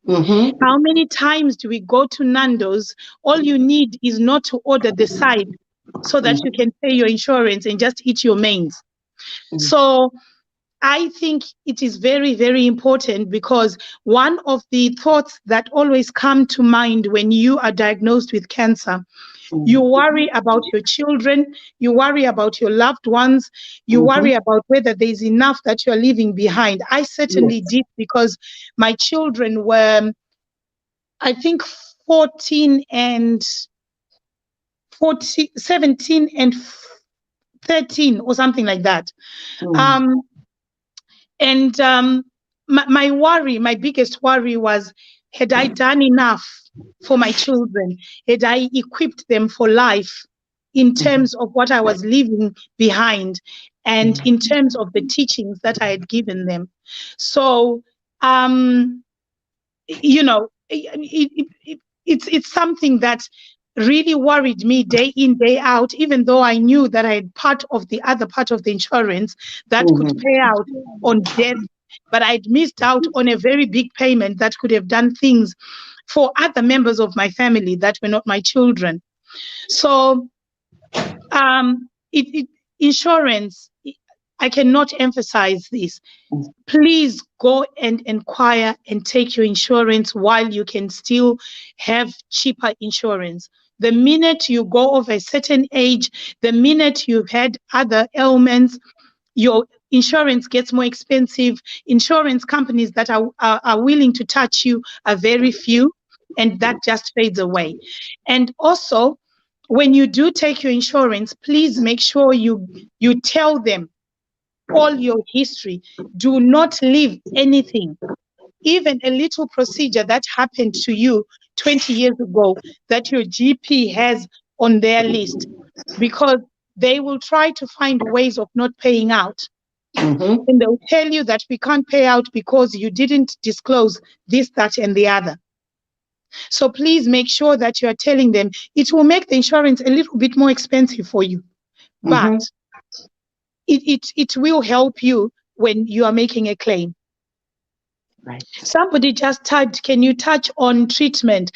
Mm-hmm. How many times do we go to Nando's? All you need is not to order the side so that you can pay your insurance and just eat your mains. So I think it is very, very important because one of the thoughts that always come to mind when you are diagnosed with cancer, you worry about your children, you worry about your loved ones, you Mm-hmm. worry about whether there's enough that you're leaving behind. I certainly Yes. did because my children were, I think, 14 and 17 and 13 or something like that. Mm. Um, And my worry, my biggest worry was, had I done enough for my children? Had I equipped them for life in terms of what I was leaving behind and in terms of the teachings that I had given them? So, it's something that really worried me day in, day out, even though I knew that I had part of the other part of the insurance that could Mm-hmm. pay out on death, but I'd missed out on a very big payment that could have done things for other members of my family that were not my children. So, insurance, I cannot emphasize this. Please go and inquire and take your insurance while you can still have cheaper insurance. The minute you go over a certain age, the minute you've had other ailments, your insurance gets more expensive. Insurance companies that are willing to touch you are very few, and that just fades away. And also, when you do take your insurance, please make sure you tell them all your history. Do not leave anything, even a little procedure that happened to you 20 years ago that your GP has on their list, because they will try to find ways of not paying out. Mm-hmm. And they'll tell you that we can't pay out because you didn't disclose this, that, and the other. So please make sure that you are telling them. It will make the insurance a little bit more expensive for you, but Mm-hmm. it will help you when you are making a claim. Right. Somebody just typed, can you touch on treatment?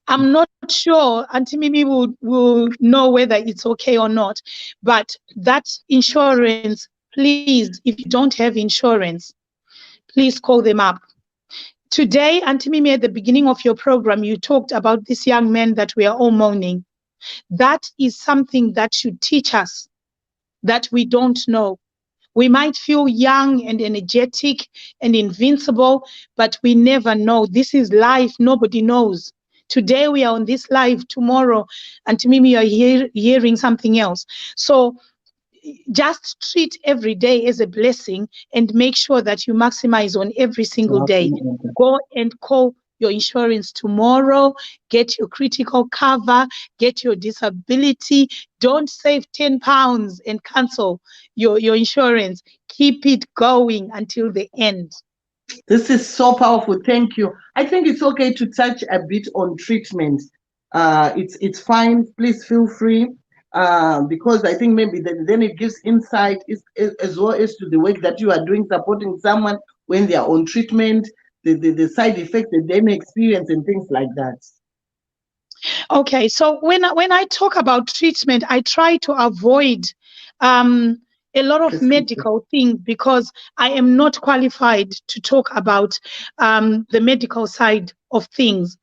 I'm not sure. Auntie Mimi will know whether it's okay or not. But that insurance, please, if you don't have insurance, please call them up. Today, Auntie Mimi, at the beginning of your program, you talked about this young man that we are all mourning. That is something that should teach us that we don't know. We might feel young and energetic and invincible, but we never know. This is life. Nobody knows. Today we are on this live. Tomorrow, and Mimi, you are hearing something else. So just treat every day as a blessing and make sure that you maximize on every single day. Go and call your insurance tomorrow, get your critical cover, get your disability. Don't save £10 and cancel your insurance. Keep it going until the end. This is so powerful. Thank you. I think it's okay to touch a bit on treatment. It's fine. Please feel free. Because I think maybe then it gives insight as well as to the work that you are doing, supporting someone when they are on treatment, the side effects that they may experience and things like that. Okay, so when I talk about treatment, I try to avoid a lot of medical things because I am not qualified to talk about the medical side of things.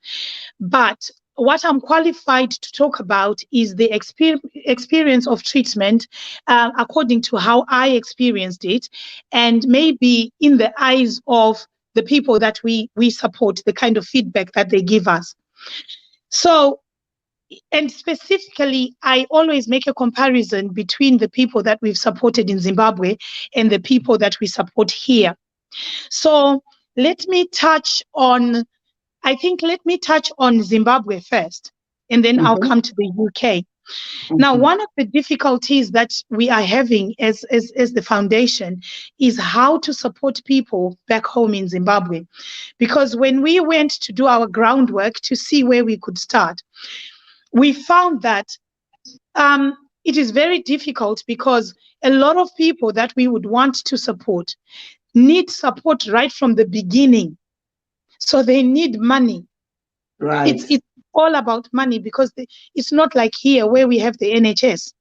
But what I'm qualified to talk about is the experience of treatment according to how I experienced it, and maybe in the eyes of the people that we support, the kind of feedback that they give us. So And specifically, I always make a comparison between the people that we've supported in Zimbabwe and the people that we support here. So let me touch on, let me touch on Zimbabwe first, and then I'll Mhm, come to the UK. Now, mhm. one of the difficulties that we are having as the foundation is how to support people back home in Zimbabwe. Because when we went to do our groundwork to see where we could start, we found that it is very difficult because a lot of people that we would want to support need support right from the beginning. So they need money. Right. It's all about money because it's not like here where we have the NHS.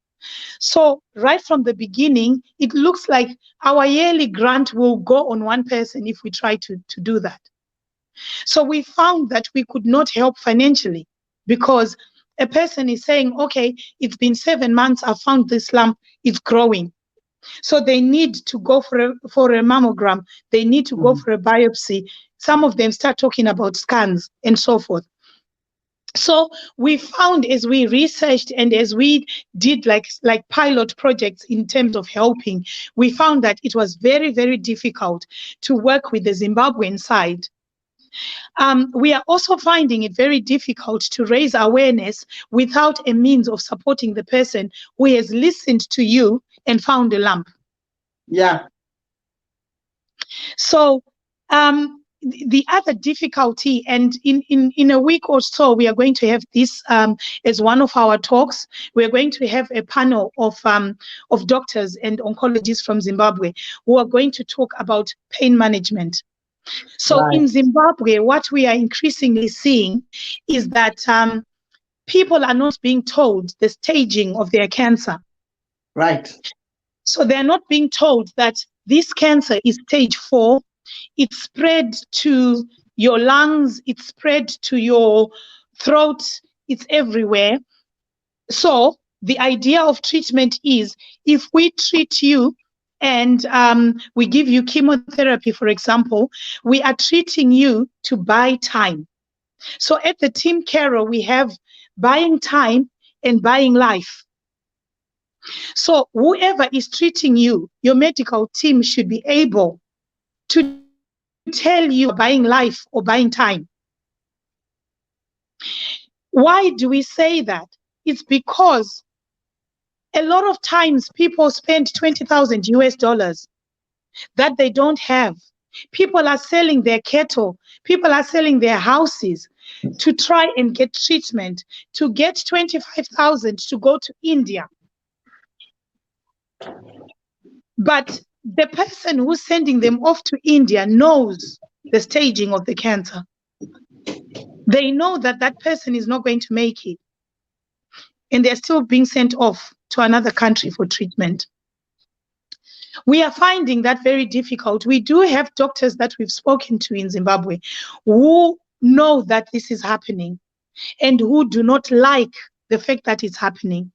So right from the beginning, it looks like our yearly grant will go on one person if we try to do that. So we found that we could not help financially because a person is saying, okay, it's been 7 months, I found this lump, it's growing. So they need to go for a mammogram, they need to go Mhm. for a biopsy. Some of them start talking about scans and so forth. So we found as we researched and as we did like pilot projects in terms of helping, we found that it was very, very difficult to work with the Zimbabwean side. We are also finding it very difficult to raise awareness without a means of supporting the person who has listened to you and found a lump. Yeah. So the other difficulty, and in a week or so, we are going to have this as one of our talks. We're going to have a panel of doctors and oncologists from Zimbabwe who are going to talk about pain management. So Right. in Zimbabwe, what we are increasingly seeing is that people are not being told the staging of their cancer. Right. So they're not being told that this cancer is stage 4. It spread to your lungs, it spread to your throat, it's everywhere. So the idea of treatment is if we treat you and we give you chemotherapy, for example, we are treating you to buy time. So at the team Caro, we have buying time and buying life. So whoever is treating you, your medical team should be able to tell you buying life or buying time. Why do we say that? It's because a lot of times people spend 20,000 US dollars that they don't have. People are selling their cattle, people are selling their houses to try and get treatment, to get 25,000 to go to India. But the person who's sending them off to India knows the staging of the cancer. They know that that person is not going to make it, and they're still being sent off to another country for treatment. We are finding that very difficult. We do have doctors that we've spoken to in Zimbabwe who know that this is happening and who do not like the fact that it's happening.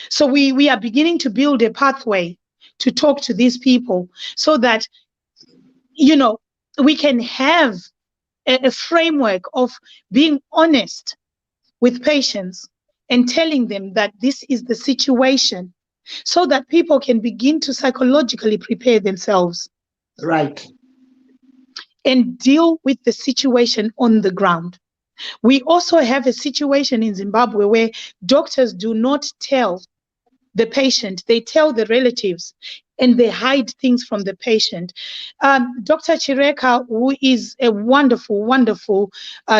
So we are beginning to build a pathway to talk to these people so that, you know, we can have a framework of being honest with patients and telling them that this is the situation so that people can begin to psychologically prepare themselves Right. and deal with the situation on the ground. We also have a situation in Zimbabwe where doctors do not tell the patient, they tell the relatives and they hide things from the patient. Dr. Chireka, who is a wonderful, wonderful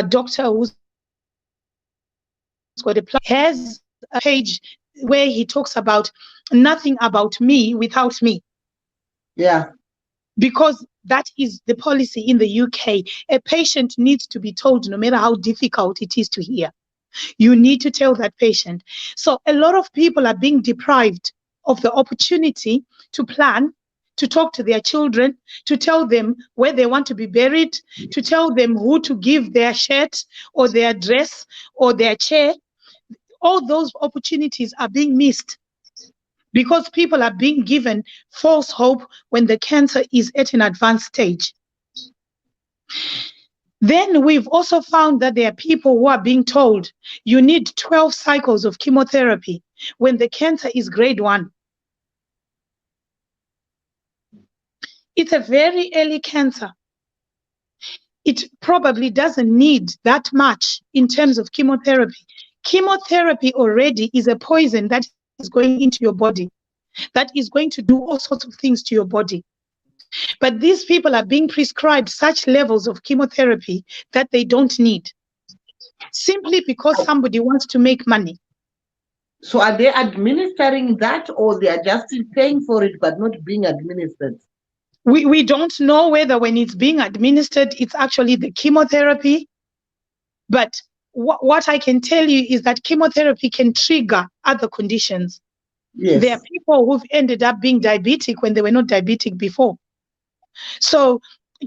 doctor who's got a platform, has a page where he talks about nothing about me without me, Yeah. because that is the policy in the UK. A patient needs to be told, no matter how difficult it is to hear. You need to tell that patient. So a lot of people are being deprived of the opportunity to plan, to talk to their children, to tell them where they want to be buried, to tell them who to give their shirt or their dress or their chair. All those opportunities are being missed because people are being given false hope when the cancer is at an advanced stage. Then we've also found that there are people who are being told you need 12 cycles of chemotherapy when the cancer is grade 1. It's a very early cancer. It probably doesn't need that much in terms of chemotherapy. Chemotherapy already is a poison that is going into your body, that is going to do all sorts of things to your body. But these people are being prescribed such levels of chemotherapy that they don't need, simply because somebody wants to make money. So are they administering that, or they are just paying for it but not being administered? We don't know whether when it's being administered, it's actually the chemotherapy. But what I can tell you is that chemotherapy can trigger other conditions. Yes. There are people who've ended up being diabetic when they were not diabetic before. So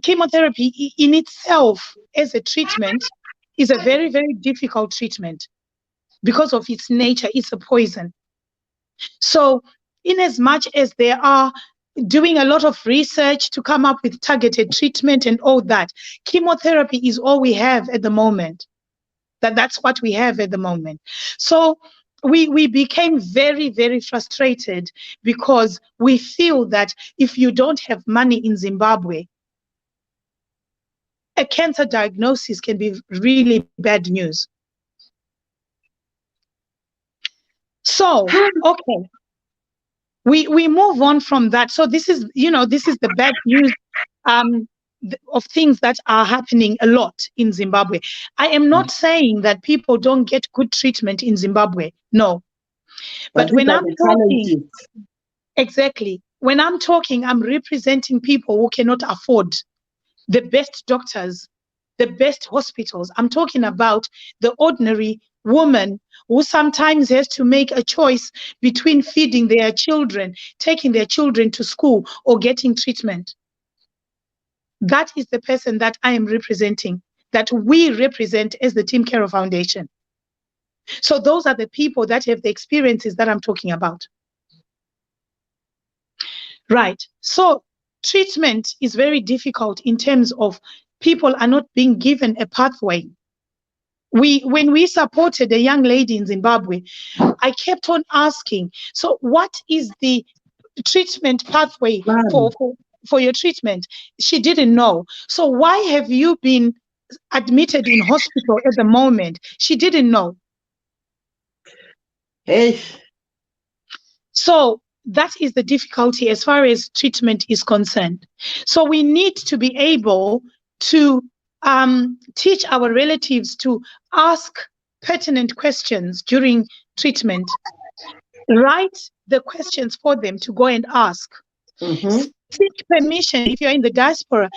chemotherapy in itself as a treatment is a very, very difficult treatment because of its nature. It's a poison. So in as much as they are doing a lot of research to come up with targeted treatment and all that, chemotherapy is all we have at the moment. That's what we have at the moment. So we became very, very frustrated because we feel that if you don't have money in Zimbabwe, a cancer diagnosis can be really bad news. So, okay, we move on from that. So this is, this is the bad news of things that are happening a lot in Zimbabwe. I am not saying that people don't get good treatment in Zimbabwe. No. But when I'm talking, exactly, when I'm talking, I'm representing people who cannot afford the best doctors, the best hospitals. I'm talking about the ordinary woman who sometimes has to make a choice between feeding their children, taking their children to school, or getting treatment. That is the person that I am representing, that we represent as the Team Caro Foundation. So those are the people that have the experiences that I'm talking about. Right. So treatment is very difficult in terms of people are not being given a pathway. When we supported a young lady in Zimbabwe, I kept on asking, so what is the treatment pathway for your treatment? She didn't know. So why have you been admitted in hospital at the moment? She didn't know. Hey. So that is the difficulty as far as treatment is concerned. So we need to be able to teach our relatives to ask pertinent questions during treatment. Write the questions for them to go and ask. Mm-hmm. Seek permission if you're in the diaspora.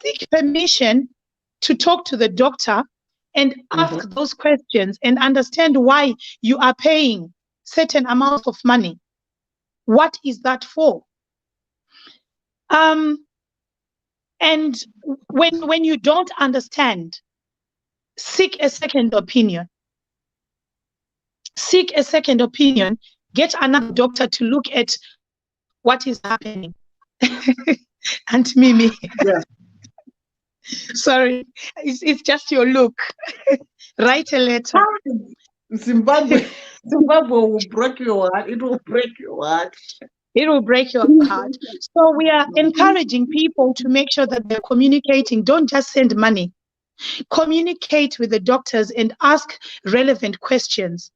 Seek permission to talk to the doctor and ask those questions and understand why you are paying certain amounts of money. What is that for? And when you don't understand, seek a second opinion. Seek a second opinion. Get another doctor to look at what is happening. And Mimi, yeah. Sorry, it's just your look. Write a letter. Zimbabwe will break your heart. It will break your heart. It will break your heart. So we are encouraging people to make sure that they're communicating. Don't just send money. Communicate with the doctors and ask relevant questions.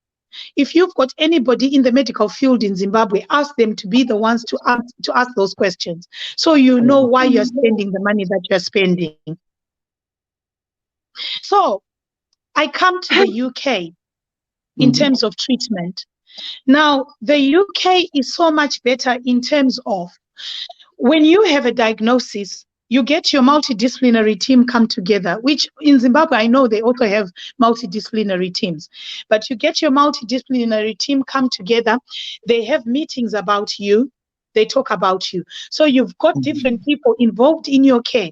If you've got anybody in the medical field in Zimbabwe, ask them to be the ones to ask those questions, so you know why you're spending the money that you're spending. So I come to the UK in terms of treatment. Now, the UK is so much better in terms of when you have a diagnosis, you get your multidisciplinary team come together, which in Zimbabwe, I know they also have multidisciplinary teams, but you get your multidisciplinary team come together. They have meetings about you. They talk about you. So you've got different people involved in your care.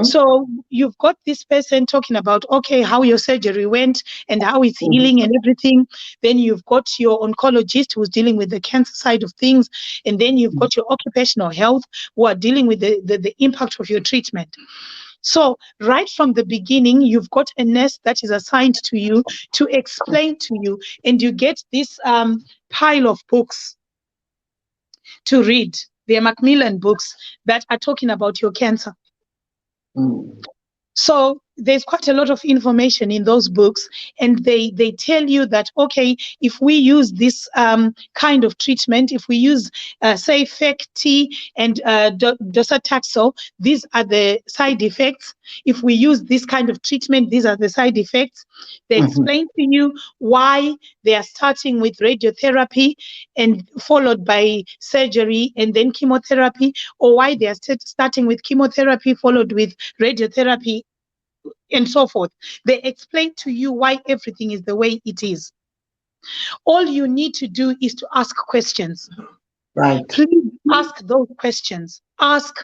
So you've got this person talking about, okay, how your surgery went and how it's healing and everything. Then you've got your oncologist who's dealing with the cancer side of things. And then you've got your occupational health who are dealing with the impact of your treatment. So right from the beginning, you've got a nurse that is assigned to you to explain to you, and you get this pile of books to read. They're Macmillan books that are talking about your cancer. Mm. So there's quite a lot of information in those books, and they tell you that, okay, if we use this kind of treatment, if we use say Fecti and docetaxel, these are the side effects. If we use this kind of treatment, these are the side effects. They explain to you why they are starting with radiotherapy and followed by surgery and then chemotherapy, or why they are starting with chemotherapy followed with radiotherapy and so forth. They explain to you why everything is the way it is. All you need to do is to ask questions. Right. Please ask those questions. Ask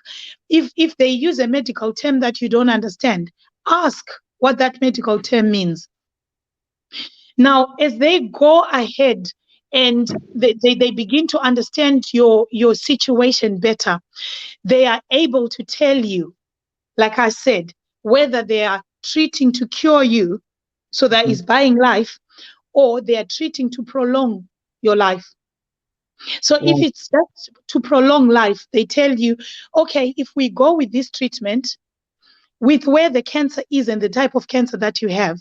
if they use a medical term that you don't understand, ask what that medical term means. Now, as they go ahead and they begin to understand your situation better, they are able to tell you, like I said, whether they are treating to cure you, so that is buying life, or they are treating to prolong your life. So if it's just to prolong life, they tell you, okay, if we go with this treatment, with where the cancer is and the type of cancer that you have,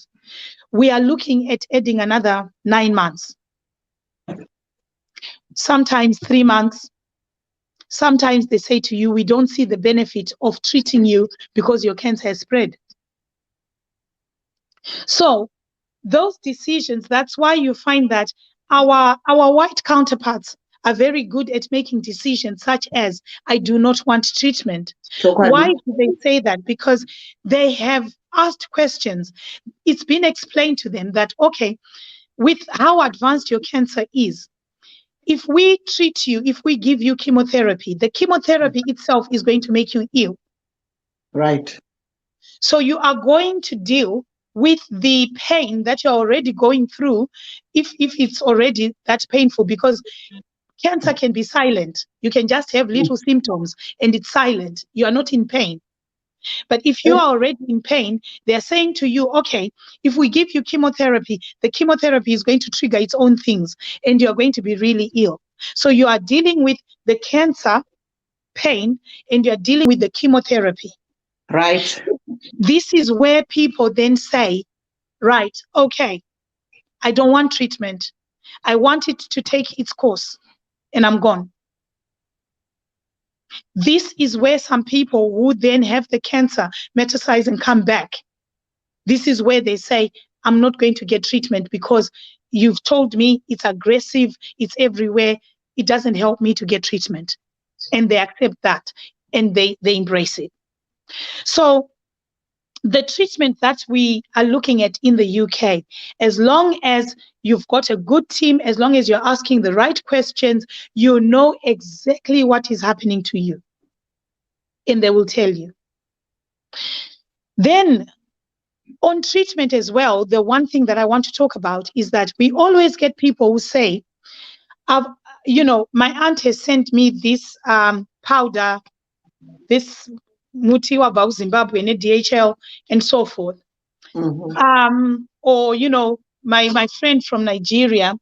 we are looking at adding another 9 months, sometimes 3 months. Sometimes they say to you, we don't see the benefit of treating you because your cancer has spread. So those decisions, that's why you find that our white counterparts are very good at making decisions such as, I do not want treatment. Why do they say that? Because they have asked questions. It's been explained to them that, okay, with how advanced your cancer is, if we treat you, if we give you chemotherapy, the chemotherapy itself is going to make you ill. Right. So you are going to deal with the pain that you're already going through, if it's already that painful, because cancer can be silent. You can just have little symptoms and it's silent. You are not in pain. But if you are already in pain, they're saying to you, okay, if we give you chemotherapy, the chemotherapy is going to trigger its own things and you're going to be really ill. So you are dealing with the cancer pain and you're dealing with the chemotherapy. Right. This is where people then say, right, okay, I don't want treatment. I want it to take its course and I'm gone. This is where some people would then have the cancer metastasize and come back. This is where they say, I'm not going to get treatment because you've told me it's aggressive, it's everywhere. It doesn't help me to get treatment. And they accept that and they embrace it. So the treatment that we are looking at in the UK, as long as you've got a good team, as long as you're asking the right questions, you know exactly what is happening to you. And they will tell you. Then on treatment as well, the one thing that I want to talk about is that we always get people who say, my aunt has sent me this powder, this muti wa Zimbabwe, DHL, and so forth. Or, my friend from Nigeria,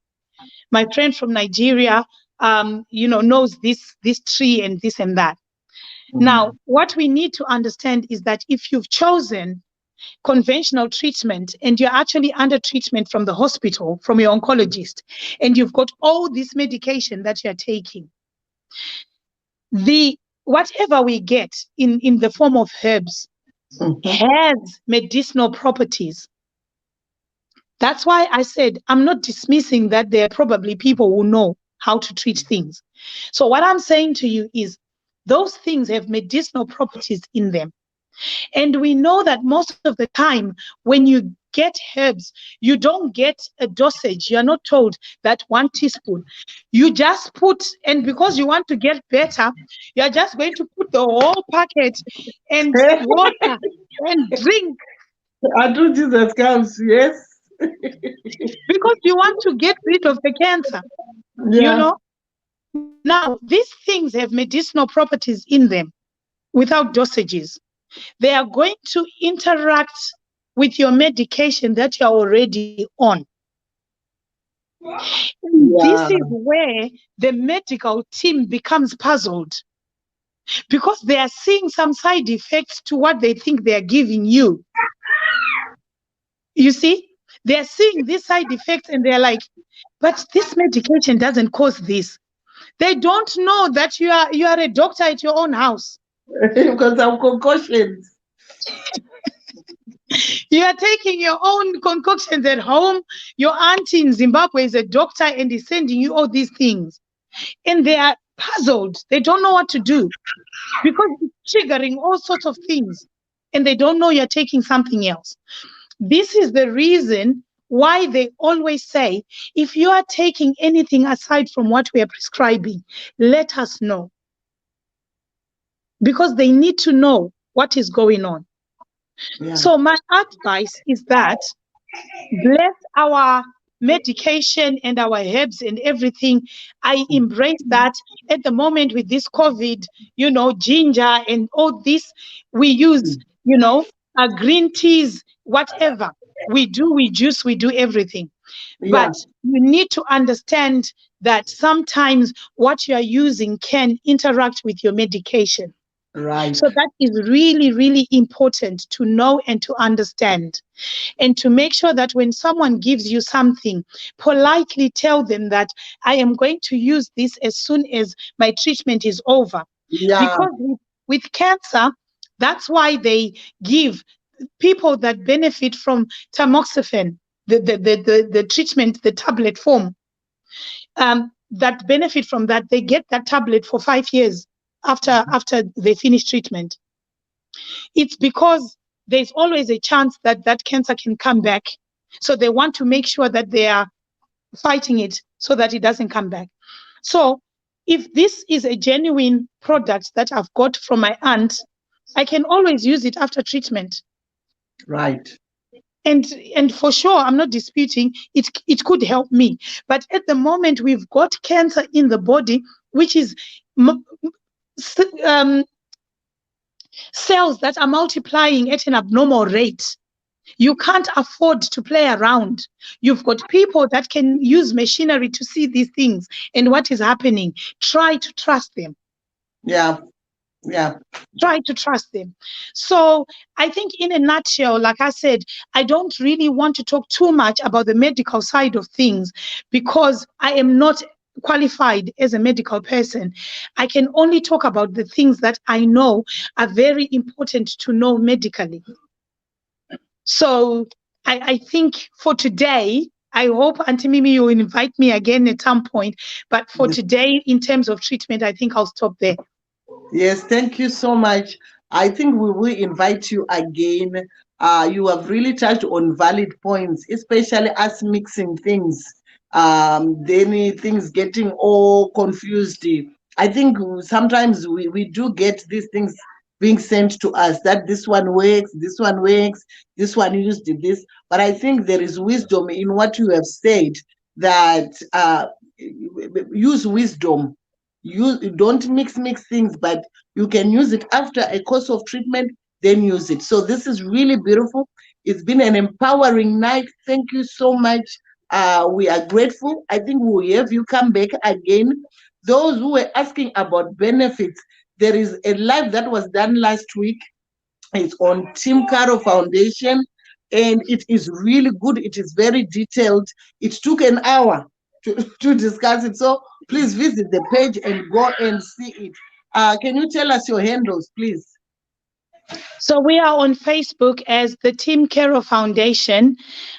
knows this tree and this and that. Now, what we need to understand is that if you've chosen conventional treatment and you're actually under treatment from the hospital, from your oncologist, and you've got all this medication that you're taking, whatever we get in the form of herbs has medicinal properties. That's why I said I'm not dismissing that there are probably people who know how to treat things. So what I'm saying to you is those things have medicinal properties in them. And we know that most of the time when you get herbs, you don't get a dosage. You're not told that 1 teaspoon. You just put, and because you want to get better, you're just going to put the whole packet and water and drink. Until Jesus comes, yes. Because you want to get rid of the cancer. Yeah. Now, these things have medicinal properties in them without dosages. they are going to interact with your medication that you're already on. And this Yeah. is where the medical team becomes puzzled, because they are seeing some side effects to what they think they are giving you. You see, they are seeing these side effects and they're like, but this medication doesn't cause this. They don't know that you are a doctor at your own house. Because of concussions. You are taking your own concoctions at home. Your auntie in Zimbabwe is a doctor and is sending you all these things. And they are puzzled. They don't know what to do because it's triggering all sorts of things. And they don't know you're taking something else. This is the reason why they always say, if you are taking anything aside from what we are prescribing, let us know. Because they need to know what is going on. Yeah. So my advice is that bless our medication and our herbs and everything. I embrace that. At the moment with this COVID, ginger and all this, we use, green teas, whatever. We juice, we do everything. Yeah. But you need to understand that sometimes what you are using can interact with your medication. Right. So that is really, really important to know and to understand, and to make sure that when someone gives you something, politely tell them that I am going to use this as soon as my treatment is over. Yeah. Because with cancer, that's why they give people that benefit from tamoxifen, the treatment, the tablet form, that benefit from that, they get that tablet for 5 years after they finish treatment. It's because there's always a chance that that cancer can come back. So they want to make sure that they are fighting it so that it doesn't come back. So if this is a genuine product that I've got from my aunt, I can always use it after treatment. Right. And for sure, I'm not disputing it could help me. But at the moment, we've got cancer in the body, which is um, cells that are multiplying at an abnormal rate. You can't afford to play around. You've got people that can use machinery to see these things and what is happening. Try to trust them. Yeah. Yeah. Try to trust them. So I think in a nutshell, like I said, I don't really want to talk too much about the medical side of things because I am not qualified as a medical person. I can only talk about the things that I know are very important to know medically. So I think for today, I hope Auntie Mimi, you will invite me again at some point. But for today, in terms of treatment, I think I'll stop there. Yes, thank you so much. I think we will invite you again. You have really touched on valid points, especially us mixing things. Then things getting all confused. I think sometimes we do get these things being sent to us that this one works, this one used this. But I think there is wisdom in what you have said, that use wisdom. You don't mix things, but you can use it after a course of treatment, then use it. So this is really beautiful. It's been an empowering night. Thank you so much. We are grateful. I think we'll have you come back again. Those who were asking about benefits, there is a live that was done last week. It's on Team Caro Foundation, and it is really good. It is very detailed. It took an hour to discuss it. So please visit the page and go and see it. Can you tell us your handles, please? So we are on Facebook as the Team Caro Foundation.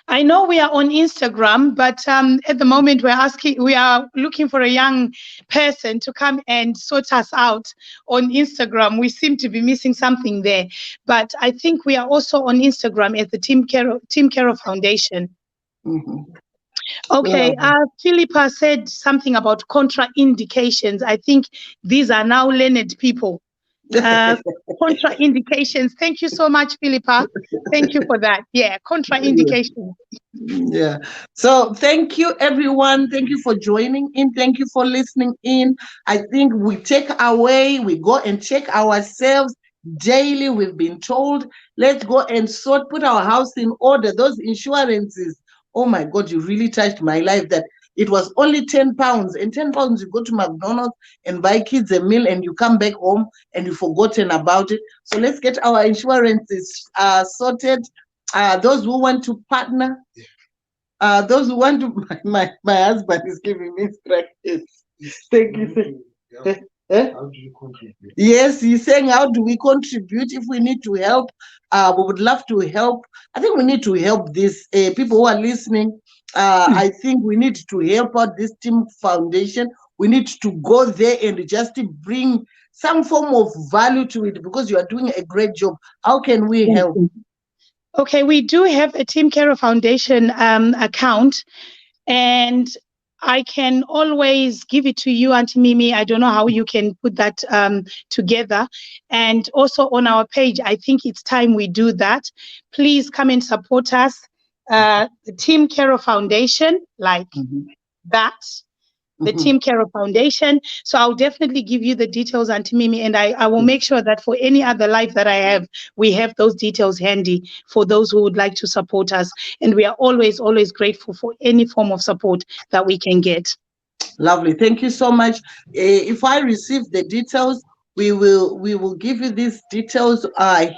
I know we are on Instagram, but at the moment we are looking for a young person to come and sort us out on Instagram. We seem to be missing something there, but I think we are also on Instagram as the Team Caro Foundation. Mm-hmm. Okay, Philippa said something about contraindications. I think these are now learned people. Contraindications. Thank you so much, Philippa. Thank you for that. Yeah, contraindications. Yeah. So thank you, everyone. Thank you for joining in. Thank you for listening in. I think we take away, we go and check ourselves. daily. We've been told, let's go and sort, put our house in order. Those insurances, oh my God, you really touched my life, that it was only 10 pounds. And 10 pounds, you go to McDonald's and buy kids a meal and you come back home and you've forgotten about it. So let's get our insurances sorted. Those who want to partner, those who want to, my husband is giving me instructions. Thank you, sir. How do you contribute? Yes, he's saying, how do we contribute? If we need to help, we would love to help. I think we need to help these people who are listening. I think we need to help out this team foundation. We need to go there and just bring some form of value to it, because you are doing a great job. How can we help? Okay, we do have a Team Caro Foundation account, and I can always give it to you, Auntie Mimi. I don't know how you can put that together. And also on our page, I think it's time we do that. Please come and support us. The Team Caro Foundation, like that. The Team Caro Foundation. So I'll definitely give you the details, Auntie Mimi, and I will make sure that for any other live that I have, we have those details handy for those who would like to support us. And we are always, always grateful for any form of support that we can get. Lovely. Thank you so much. If I receive the details, we will give you these details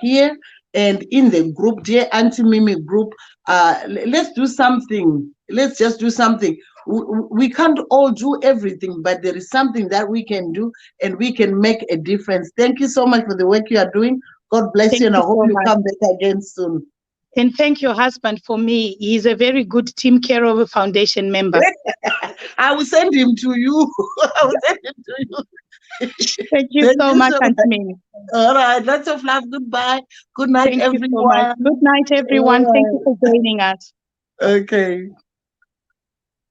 here and in the group, dear Auntie Mimi group. Let's do something. Let's just do something. We can't all do everything, but there is something that we can do and we can make a difference. Thank you so much for the work you are doing. God bless you, and I hope you come back again soon. And thank your husband for me. He's a very good Team Caro Foundation member. I will send him to you. I will send him to you. Thank you so much, Auntie Mimi. All right. Lots of love. Goodbye. Good night, everyone. Good night, everyone. Thank you for joining us. Okay.